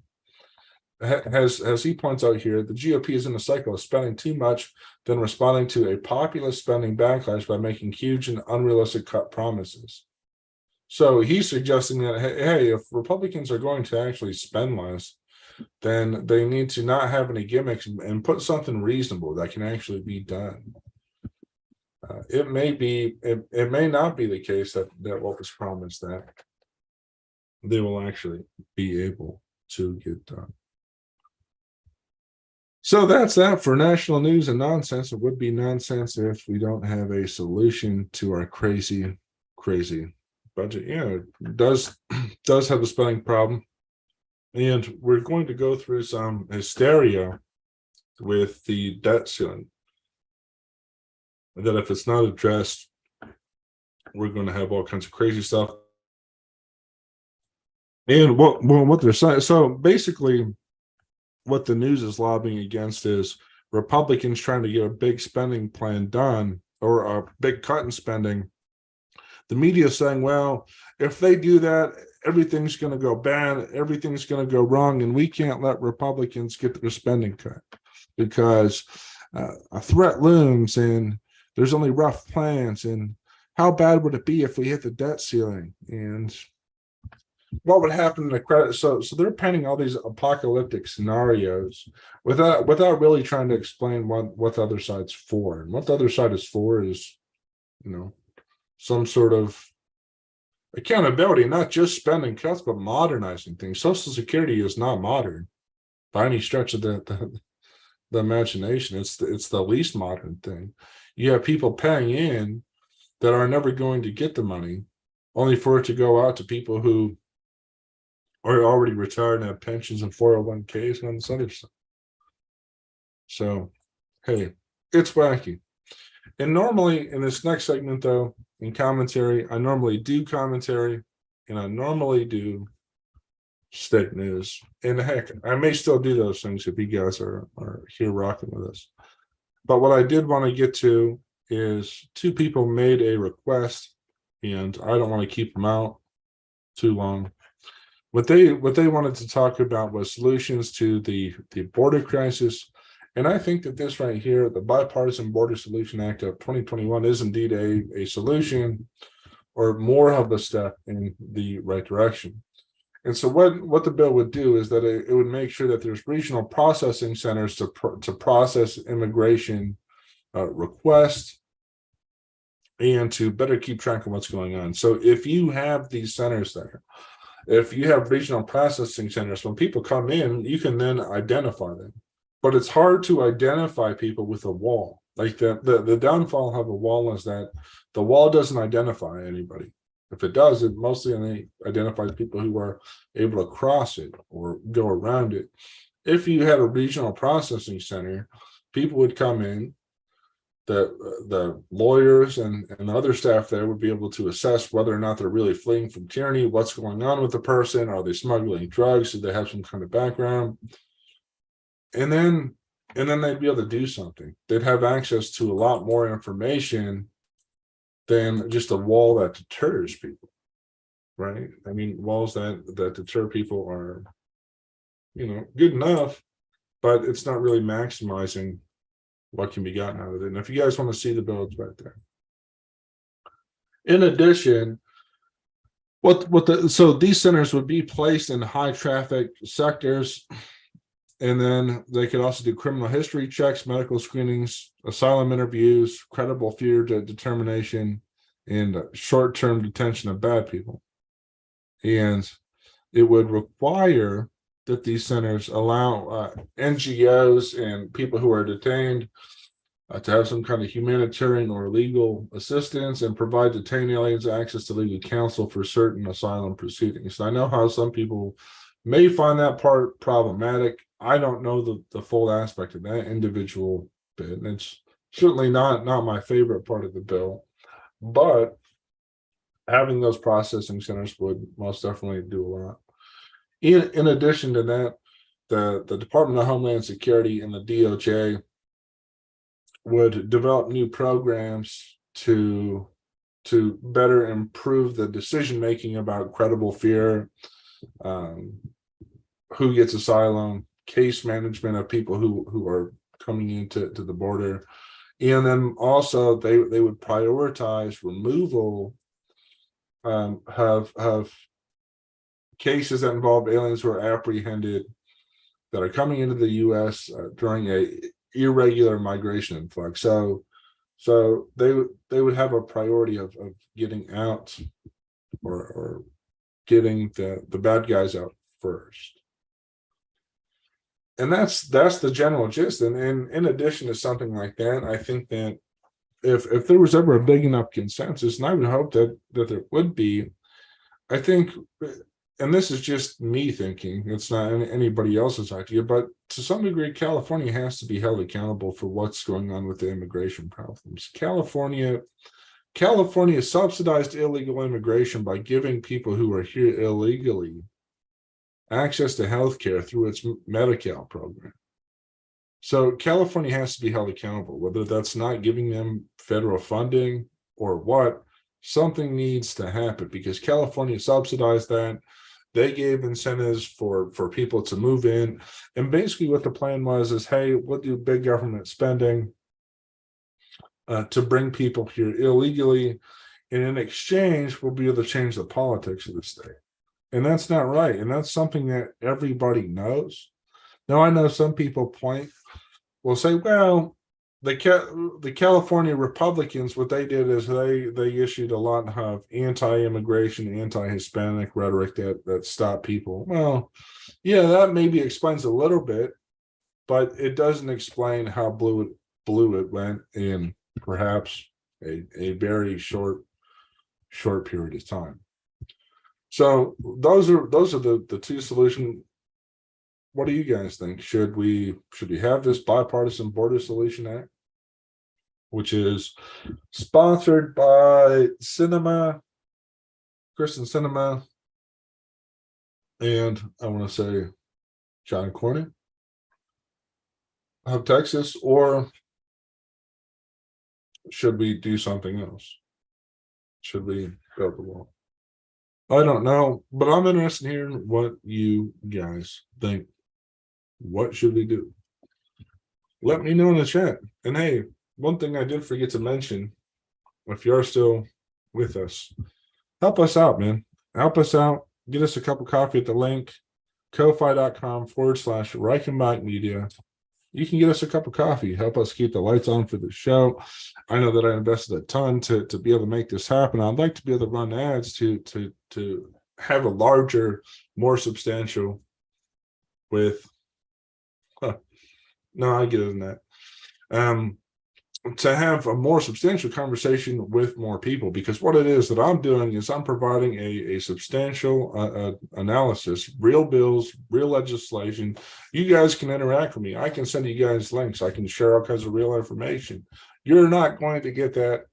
Speaker 1: As he points out here, the GOP is in a cycle of spending too much, then responding to a populist spending backlash by making huge and unrealistic cut promises. So he's suggesting that, hey, if Republicans are going to actually spend less, then they need to not have any gimmicks and put something reasonable that can actually be done. It may not be the case that what was promised that they will actually be able to get done. So that's that for national news and nonsense. It would be nonsense if we don't have a solution to our crazy budget. Yeah, it does have a spending problem. And we're going to go through some hysteria with the debt ceiling. That if it's not addressed, we're going to have all kinds of crazy stuff. And what they're saying, so basically what the news is lobbying against is Republicans trying to get a big spending plan done, or a big cut in spending. The media is saying, well, if they do that, everything's going to go bad, everything's going to go wrong, and we can't let Republicans get their spending cut because a threat looms and there's only rough plans, and how bad would it be if we hit the debt ceiling, and what would happen to credit? So they're painting all these apocalyptic scenarios without really trying to explain what the other side's for. And what the other side is for is, some sort of accountability, not just spending cuts, but modernizing things. Social Security is not modern by any stretch of the imagination. It's the least modern thing. You have people paying in that are never going to get the money, only for it to go out to people who are already retired and have pensions and 401ks and on this other stuff. So, hey, it's wacky. And normally in this next segment, though, in commentary, I normally do commentary, and I normally do state news. And heck, I may still do those things if you guys are here rocking with us. But what I did want to get to is two people made a request, and I don't want to keep them out too long. What they wanted to talk about was solutions to the border crisis. And I think that this right here, the Bipartisan Border Solution Act of 2021, is indeed a solution, or more of a step in the right direction. And so what the bill would do is that it would make sure that there's regional processing centers to process immigration requests and to better keep track of what's going on. So if you have these centers there, if you have regional processing centers, when people come in, you can then identify them. But it's hard to identify people with a wall. Like the downfall of a wall is that the wall doesn't identify anybody. If it does, it mostly only identifies people who are able to cross it or go around it. If you had a regional processing center, people would come in, the lawyers and other staff there would be able to assess whether or not they're really fleeing from tyranny, what's going on with the person, are they smuggling drugs, do they have some kind of background, and then they'd be able to do something. They'd have access to a lot more information than just a wall that deters people, right? I mean, walls that deter people are, good enough, but it's not really maximizing what can be gotten out of it. And if you guys want to see the bill, it's right there. In addition, so these centers would be placed in high traffic sectors, and then they could also do criminal history checks, medical screenings, asylum interviews, credible fear determination, and short-term detention of bad people. And it would require that these centers allow NGOs and people who are detained to have some kind of humanitarian or legal assistance, and provide detained aliens access to legal counsel for certain asylum proceedings. I know how some people may find that part problematic. I don't know the full aspect of that individual bit, and it's certainly not my favorite part of the bill, but having those processing centers would most definitely do a lot. In addition to that, the Department of Homeland Security and the DOJ would develop new programs to better improve the decision making about credible fear, who gets asylum, case management of people who are coming into the border, and then also they would prioritize removal of cases that involve aliens who are apprehended that are coming into the U.S. During a irregular migration influx. So they would have a priority of getting out or getting the bad guys out first. And that's the general gist. And in addition to something like that, I think that if there was ever a big enough consensus, and I would hope that there would be, I think, and this is just me thinking, it's not anybody else's idea, but to some degree, California has to be held accountable for what's going on with the immigration problems. California subsidized illegal immigration by giving people who are here illegally access to health care through its Medi-Cal program. So California has to be held accountable, whether that's not giving them federal funding or what. Something needs to happen because California subsidized that. They gave incentives for people to move in. And basically what the plan was is, hey, we'll do big government spending to bring people here illegally. And in exchange, we'll be able to change the politics of the state. And that's not right. And that's something that everybody knows. Now, I know some people will say, well, the California Republicans, what they did is they issued a lot of anti-immigration, anti-Hispanic rhetoric that stopped people. Well, yeah, that maybe explains a little bit, but it doesn't explain how blue it went in perhaps a very short period of time. So those are the two solutions. What do you guys think? Should we have this Bipartisan Border Solution Act, which is sponsored by Kristen Sinema, And I want to say John Cornyn of Texas, or should we do something else? Should we build the wall? I don't know, but I'm interested in hearing what you guys think. What should we do? Let me know in the chat. And hey, one thing I did forget to mention, if you're still with us, help us out, man. Help us out. Get us a cup of coffee at the link, ko-fi.com/Reichenbach Media. You can get us a cup of coffee. Help us keep the lights on for the show. I know that I invested a ton to be able to make this happen. I'd like to be able to run ads to have a larger, more substantial with no, I get it in that. To have a more substantial conversation with more people, because what it is that I'm doing is I'm providing a substantial analysis, real bills, real legislation. You guys can interact with me. I can send you guys links. I can share all kinds of real information. You're not going to get that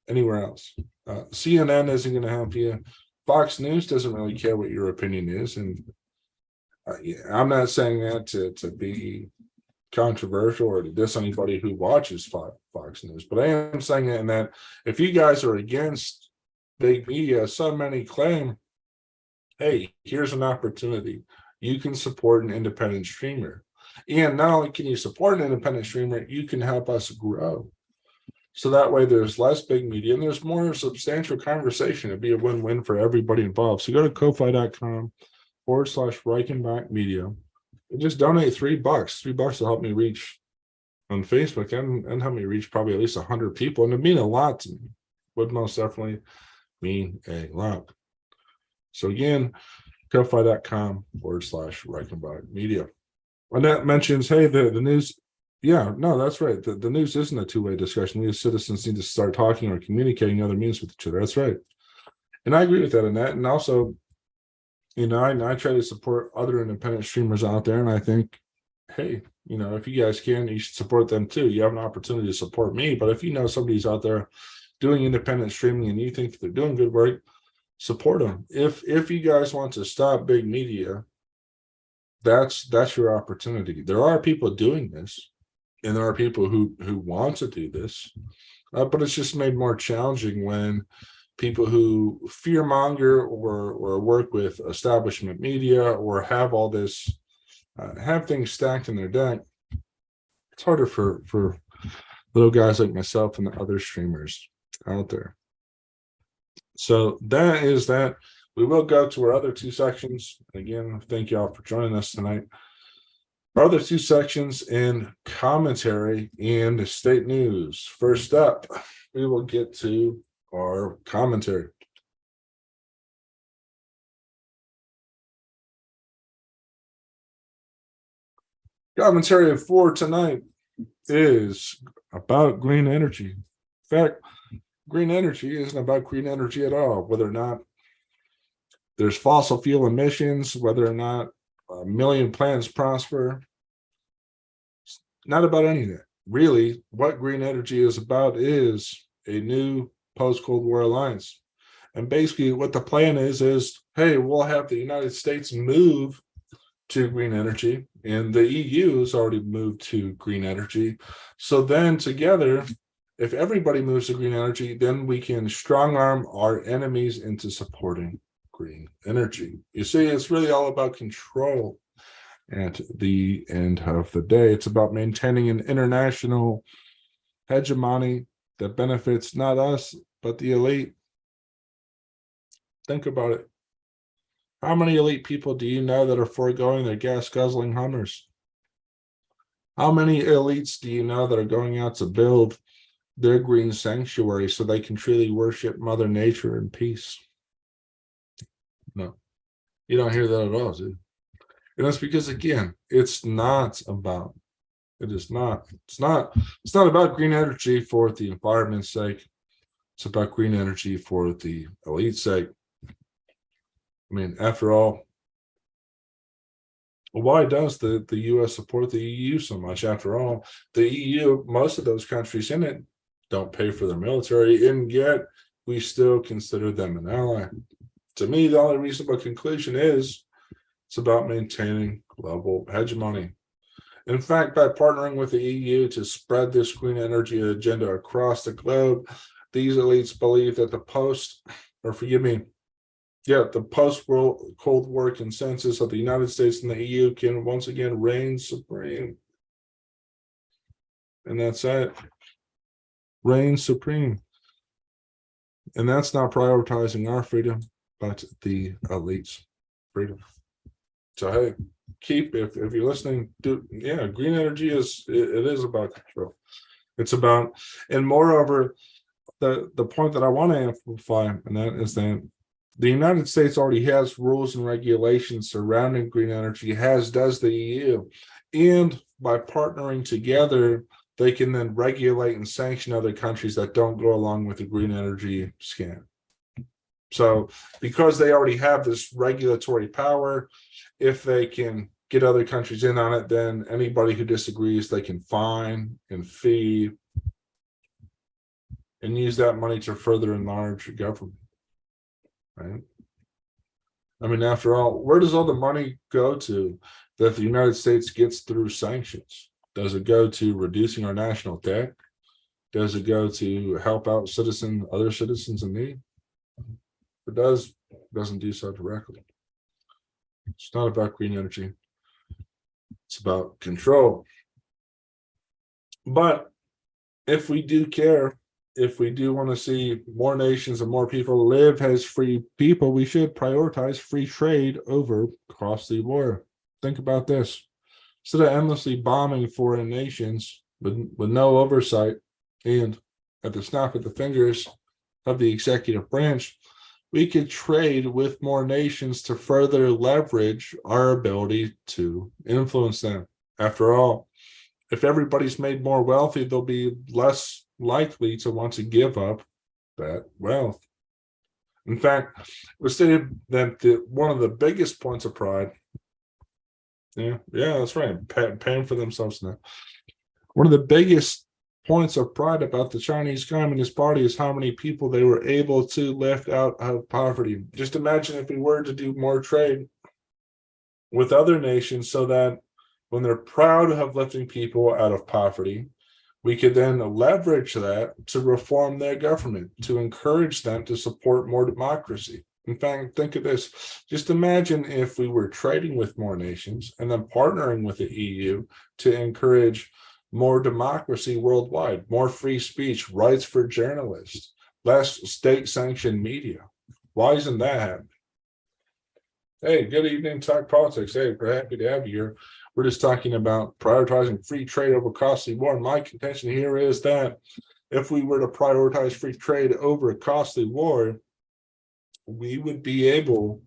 Speaker 1: anywhere else. CNN isn't going to help you. Fox News doesn't really care what your opinion is. And I'm not saying that to be controversial or to diss anybody who watches Fox News, but I am saying it in that if you guys are against big media, so many claim, hey, here's an opportunity. You can support an independent streamer. And not only can you support an independent streamer, you can help us grow. So that way there's less big media and there's more substantial conversation. It'd be a win-win for everybody involved. So go to ko-fi.com/Reichenbach Media. Just donate $3. $3 will help me reach on Facebook and help me reach probably at least 100 people. And it'd mean a lot to me. Would most definitely mean a lot. So again, ko-fi.com/Reichenbach Media. And that mentions, hey, the news. Yeah, no, that's right. The news isn't a two-way discussion. We as citizens need to start talking or communicating other means with each other. That's right. And I agree with that in that. And also, I try to support other independent streamers out there, and I think, hey, if you guys can, you should support them too. You have an opportunity to support me, but if you know somebody's out there doing independent streaming and you think they're doing good work, support them. If you guys want to stop big media, that's your opportunity. There are people doing this, and there are people who want to do this, but it's just made more challenging when people who fearmonger or work with establishment media or have all this, have things stacked in their deck. It's harder for little guys like myself and the other streamers out there. So that is that. We will go to our other two sections. Again, thank you all for joining us tonight. Our other two sections in commentary and state news. First up, we will get to our commentary. Commentary for tonight is about green energy. In fact, green energy isn't about green energy at all, whether or not there's fossil fuel emissions, whether or not a million plants prosper. It's not about any of that. Really, what green energy is about is a new post-Cold War alliance. And basically what the plan is, hey, we'll have the United States move to green energy, and the EU has already moved to green energy. So then together, if everybody moves to green energy, then we can strong arm our enemies into supporting green energy. You see, it's really all about control at the end of the day. It's about maintaining an international hegemony that benefits not us, but the elite. Think about it. How many elite people do you know that are foregoing their gas-guzzling Hummers? How many elites do you know that are going out to build their green sanctuary so they can truly worship Mother Nature in peace? No, you don't hear that at all, dude. And that's because, again, it's not about green energy for the environment's sake. It's about green energy for the elite's sake. I mean, after all, why does the U.S. support the EU so much? After all, the EU, most of those countries in it don't pay for their military, and yet we still consider them an ally. To me, the only reasonable conclusion is It's about maintaining global hegemony. In fact, by partnering with the EU to spread this green energy agenda across the globe, these elites believe that the post-World Cold War consensus of the United States and the EU can once again reign supreme. And that's it. Reign supreme. And that's not prioritizing our freedom, but the elites' freedom. So hey, if you're listening, green energy is about control. It's about, and moreover, the point that I want to amplify, and that is that the United States already has rules and regulations surrounding green energy, as does the EU. And by partnering together, they can then regulate and sanction other countries that don't go along with the green energy scheme. So because they already have this regulatory power, if they can get other countries in on it, then anybody who disagrees, they can fine and fee and use that money to further enlarge government, right? I mean, after all, where does all the money go to that the United States gets through sanctions? Does it go to reducing our national debt? Does it go to help out other citizens in need? If it doesn't do so directly. It's not about green energy. It's about control. But if we do care, if we do want to see more nations and more people live as free people, we should prioritize free trade over costly war. Think about this. Instead of endlessly bombing foreign nations with no oversight and at the snap of the fingers of the executive branch, we could trade with more nations to further leverage our ability to influence them. After all, if everybody's made more wealthy, they'll be less likely to want to give up that wealth. In fact, it was stated that one of the biggest points of pride, that's right, paying for themselves now. One of the biggest points of pride about the Chinese Communist Party is how many people they were able to lift out of poverty. Just imagine if we were to do more trade with other nations so that when they're proud of lifting people out of poverty, we could then leverage that to reform their government, to encourage them to support more democracy. In fact, think of this. Just imagine if we were trading with more nations and then partnering with the EU to encourage more democracy worldwide, more free speech, rights for journalists, less state-sanctioned media. Why isn't that happening? Hey, good evening, Talk Politics. Hey, we're happy to have you here. We're just talking about prioritizing free trade over costly war. And my contention here is that if we were to prioritize free trade over a costly war, we would be able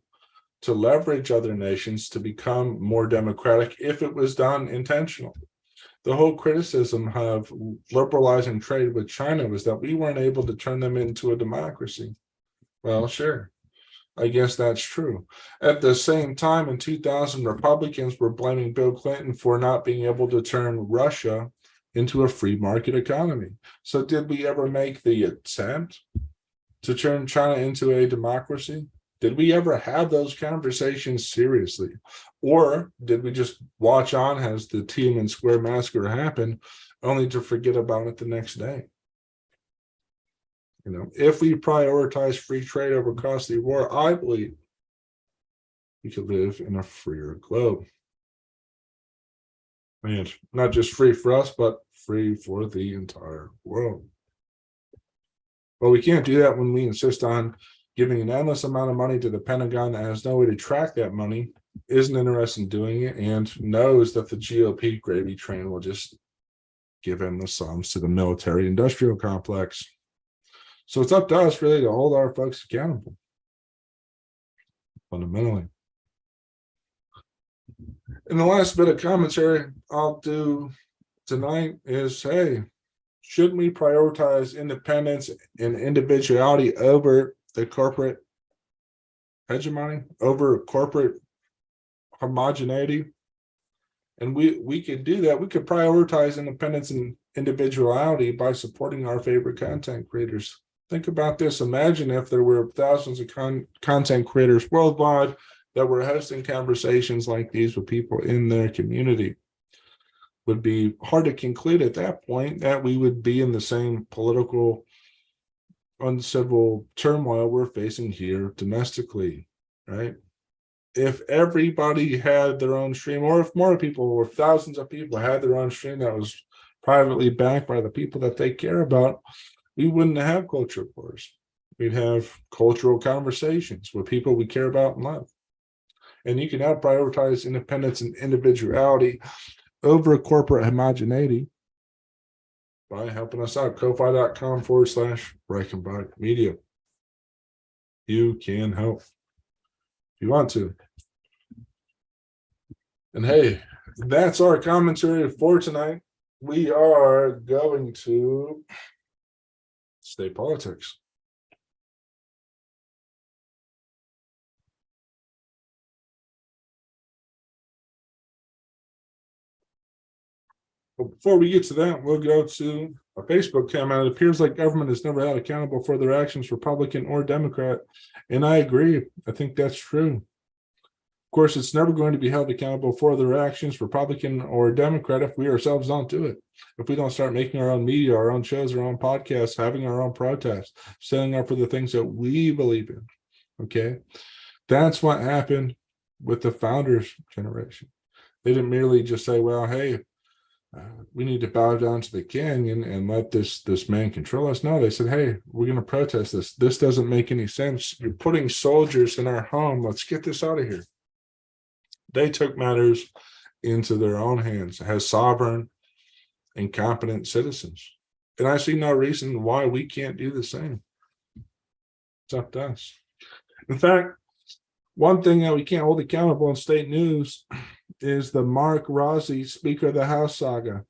Speaker 1: to leverage other nations to become more democratic if it was done intentionally. The whole criticism of liberalizing trade with China was that we weren't able to turn them into a democracy. Well, sure. I guess that's true. At the same time, in 2000, Republicans were blaming Bill Clinton for not being able to turn Russia into a free market economy. So did we ever make the attempt to turn China into a democracy? Did we ever have those conversations seriously? Or did we just watch on as the Tiananmen Square massacre happened, only to forget about it the next day? If we prioritize free trade over costly war, I believe we could live in a freer globe. And not just free for us, but free for the entire world. But we can't do that when we insist on giving an endless amount of money to the Pentagon that has no way to track that money, isn't interested in doing it, and knows that the GOP gravy train will just give endless sums to the military-industrial complex. So it's up to us really to hold our folks accountable, fundamentally. And the last bit of commentary I'll do tonight is, hey, shouldn't we prioritize independence and individuality over the corporate hegemony, over corporate homogeneity? And we could do that. We could prioritize independence and individuality by supporting our favorite content creators. Think about this. Imagine if there were thousands of content creators worldwide that were hosting conversations like these with people in their community would be hard to conclude at that point that we would be in the same political uncivil turmoil we're facing here domestically, right? If everybody had their own stream, or if more people or thousands of people had their own stream that was privately backed by the people that they care about, we wouldn't have culture wars. We'd have cultural conversations with people we care about and love. And you can now prioritize independence and individuality over corporate homogeneity by helping us out. Ko-fi.com/Breaking Media. You can help if you want to. And hey, that's our commentary for tonight. We are going to state politics. But before we get to that, we'll go to a Facebook comment. It appears like government is never held accountable for their actions, Republican or Democrat. And I agree. I think that's true. Of course, it's never going to be held accountable for their actions, Republican or Democrat, if we ourselves don't do it. If we don't start making our own media, our own shows, our own podcasts, having our own protests, standing up for the things that we believe in. Okay. That's what happened with the founders generation. They didn't merely just say, well, hey, we need to bow down to the king and let this man control us. No, they said, hey, we're going to protest this. This doesn't make any sense. You're putting soldiers in our home. Let's get this out of here. They took matters into their own hands as sovereign and competent citizens. And I see no reason why we can't do the same. It's up to us. In fact, one thing that we can't hold accountable in state news is the Mark Rossi Speaker of the House saga.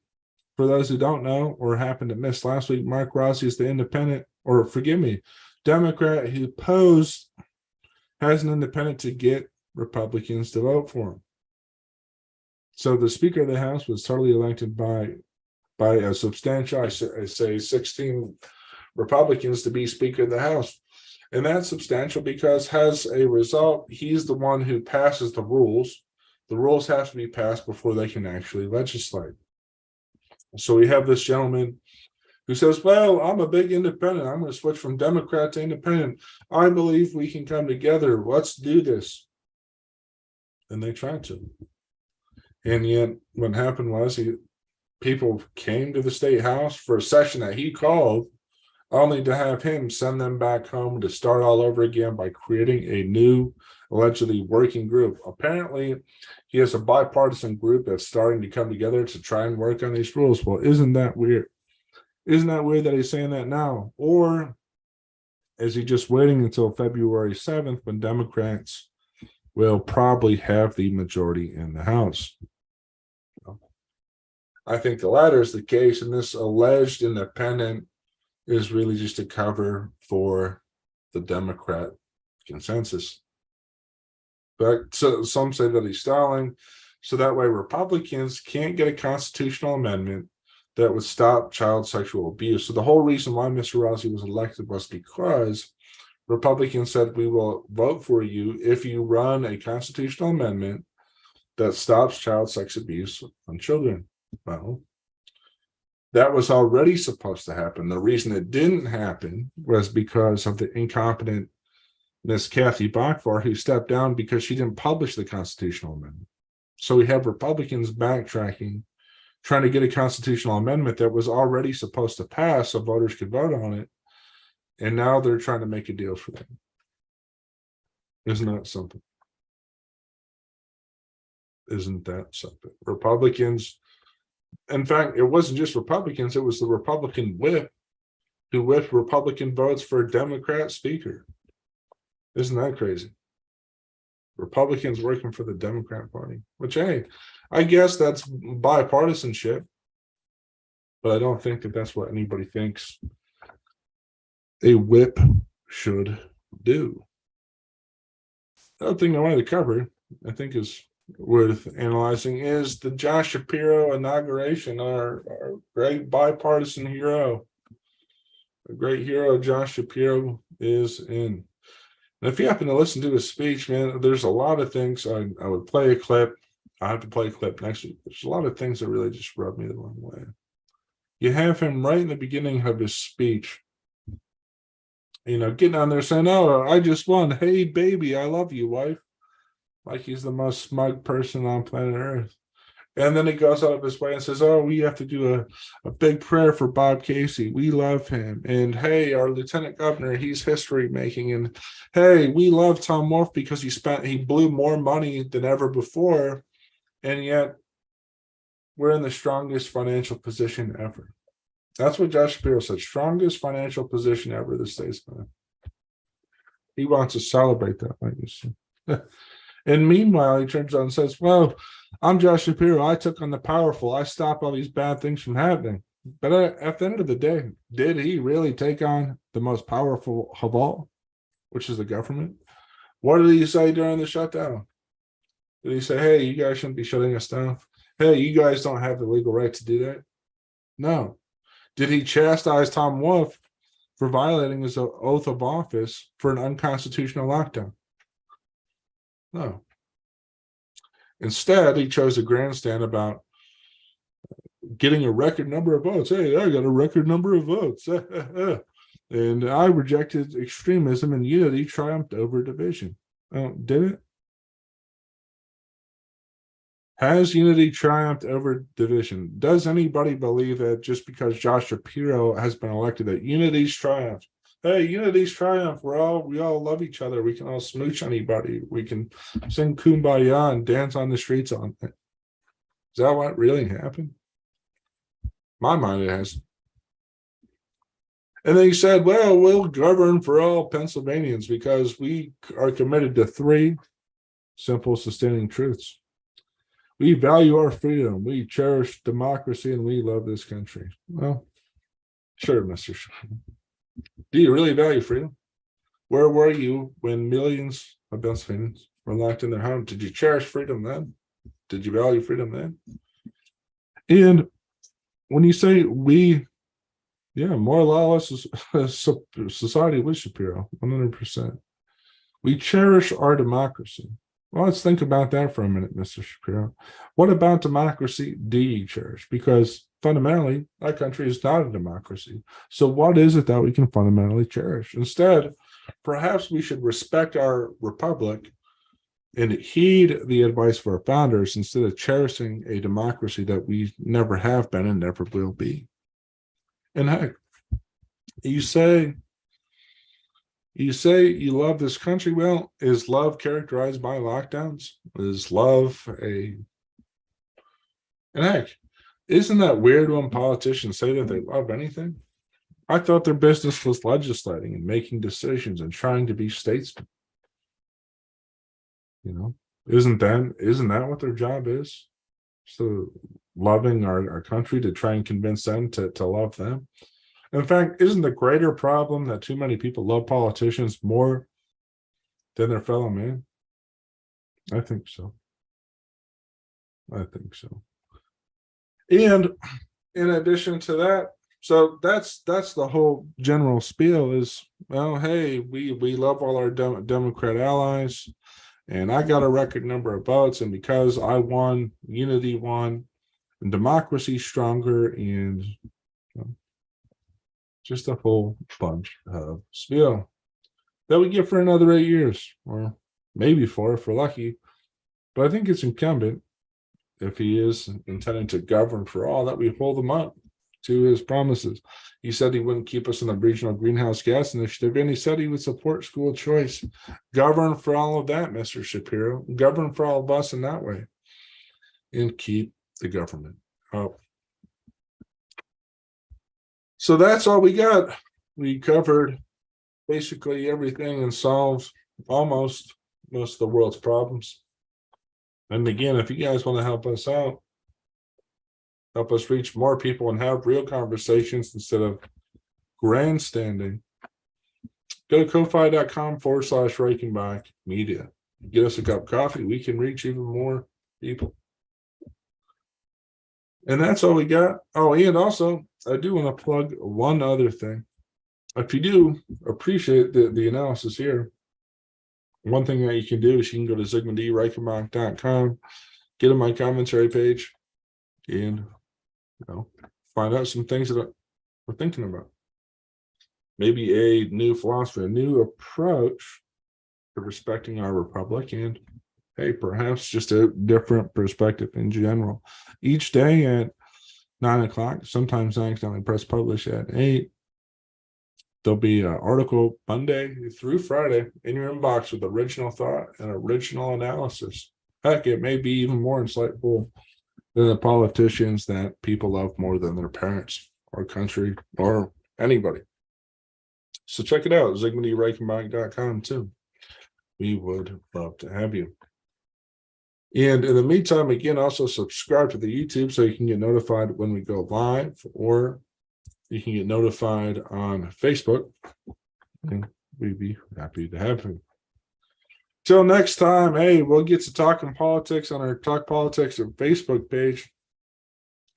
Speaker 1: For those who don't know or happened to miss last week, Mark Rossi is the independent, or forgive me, Democrat who posed as an independent to get Republicans to vote for him. So the Speaker of the House was totally elected by a substantial, I say 16 Republicans to be Speaker of the House. And that's substantial because as a result, he's the one who passes the rules. The rules have to be passed before they can actually legislate. So we have this gentleman who says, well, I'm a big independent. I'm going to switch from Democrat to independent. I believe we can come together. Let's do this. And they tried to. And yet what happened was people came to the state house for a session that he called, only to have him send them back home to start all over again by creating a new, allegedly working group. Apparently, he has a bipartisan group that's starting to come together to try and work on these rules. Well, isn't that weird? Isn't that weird that he's saying that now? Or is he just waiting until February 7th when Democrats will probably have the majority in the House? I think the latter is the case, and this alleged independent is really just a cover for the Democrat consensus. But so some say that he's stalling, so that way Republicans can't get a constitutional amendment that would stop child sexual abuse. So the whole reason why Mr. Rossi was elected was because Republicans said, we will vote for you if you run a constitutional amendment that stops child sex abuse on children. Well, that was already supposed to happen. The reason it didn't happen was because of the incompetent Miss Kathy Bachvar, who stepped down because she didn't publish the constitutional amendment. So we have Republicans backtracking, trying to get a constitutional amendment that was already supposed to pass so voters could vote on it. And now they're trying to make a deal for them. Isn't that something? Isn't that something? Republicans, in fact, it wasn't just Republicans, it was the Republican whip who whipped Republican votes for a Democrat speaker. Isn't that crazy? Republicans working for the Democrat Party, which, hey, I guess that's bipartisanship, but I don't think that that's what anybody thinks a whip should do. The other thing I wanted to cover, I think is worth analyzing, is the Josh Shapiro inauguration, our great bipartisan hero. A great hero, Josh Shapiro, is in. And if you happen to listen to his speech, man, there's a lot of things. I would play a clip. I have to play a clip next week. There's a lot of things that really just rub me the wrong way. You have him right in the beginning of his speech, getting on there saying, "Oh, I just won. Hey, baby, I love you, wife." Like he's the most smug person on planet Earth. And then he goes out of his way and says, "Oh, we have to do a big prayer for Bob Casey. We love him. And hey, our lieutenant governor, he's history making. And hey, we love Tom Wolf because he blew more money than ever before. And yet we're in the strongest financial position ever." That's what Josh Shapiro said. Strongest financial position ever, the state's been. He wants to celebrate that legacy. And meanwhile, he turns on and says, "Well, I'm Josh Shapiro. I took on the powerful. I stopped all these bad things from happening." But at the end of the day, did he really take on the most powerful of all, which is the government? What did he say during the shutdown? Did he say, "Hey, you guys shouldn't be shutting us down. Hey, you guys don't have the legal right to do that"? No. Did he chastise Tom Wolf for violating his oath of office for an unconstitutional lockdown? No. Instead, he chose a grandstand about getting a record number of votes. Hey, I got a record number of votes. And I rejected extremism, and unity triumphed over division. Did it? Has unity triumphed over division? Does anybody believe that just because Josh Shapiro has been elected, that unity's triumphed? Hey, unity's triumph. We all love each other. We can all smooch anybody. We can sing Kumbaya and dance on the streets on it. Is that what really happened? My mind, it has. And then he said, "Well, we'll govern for all Pennsylvanians because we are committed to three simple, sustaining truths. We value our freedom, we cherish democracy, and we love this country." Well, sure, Mr. Shapiro. Do you really value freedom? Where were you when millions of Pennsylvanians were locked in their homes? Did you cherish freedom then? Did you value freedom then? And when you say we, yeah, more lawless society with Shapiro, 100%. We cherish our democracy. Well, let's think about that for a minute, Mr. Shapiro. What about democracy do you cherish? Because fundamentally, our country is not a democracy. So what is it that we can fundamentally cherish? Instead, perhaps we should respect our republic and heed the advice of our founders instead of cherishing a democracy that we never have been and never will be. And heck, you say you love this country. Well, is love characterized by lockdowns? Is love a... And heck, isn't that weird when politicians say that they love anything? I thought their business was legislating and making decisions and trying to be statesmen. Isn't that what their job is? So loving our country, to try and convince them to love them. In fact, isn't the greater problem that too many people love politicians more than their fellow man? I think so. And in addition to that, so that's the whole general spiel is, well, hey, we love all our Democrat allies, and I got a record number of votes, and because I won, unity won, and democracy stronger, and just a whole bunch of spiel that we get for another 8 years, or maybe 4 if we're lucky. But I think it's incumbent, if he is intending to govern for all, that we hold him up to his promises. He said he wouldn't keep us in the regional greenhouse gas initiative, and he said he would support school choice. Govern for all of that, Mr. Shapiro. Govern for all of us in that way, and keep the government up. So that's all we got. We covered basically everything and solved almost most of the world's problems. And again, if you guys want to help us out, help us reach more people and have real conversations instead of grandstanding, go to ko-fi.com/Reichenbach media. Get us a cup of coffee. We can reach even more people. And that's all we got. Oh, and also, I do want to plug one other thing. If you do appreciate the analysis here, one thing that you can do is you can go to zygmuntdreichenbach.com, get on my commentary page, and find out some things that we're thinking about. Maybe a new philosophy, a new approach to respecting our republic, and hey, perhaps just a different perspective in general. Each day at 9 o'clock, sometimes I accidentally press publish at 8. There'll be an article Monday through Friday in your inbox with original thought and original analysis. Heck, it may be even more insightful than the politicians that people love more than their parents or country or anybody. So check it out, zygmuntdreichenbach.com too. We would love to have you. And in the meantime, again, also subscribe to the YouTube so you can get notified when we go live, or you can get notified on Facebook. And we'd be happy to have you. Till next time, hey, we'll get to talking politics on our Talk Politics Facebook page.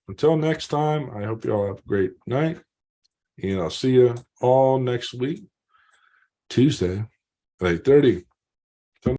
Speaker 1: Until next time, I hope you all have a great night. And I'll see you all next week, Tuesday at 8:30.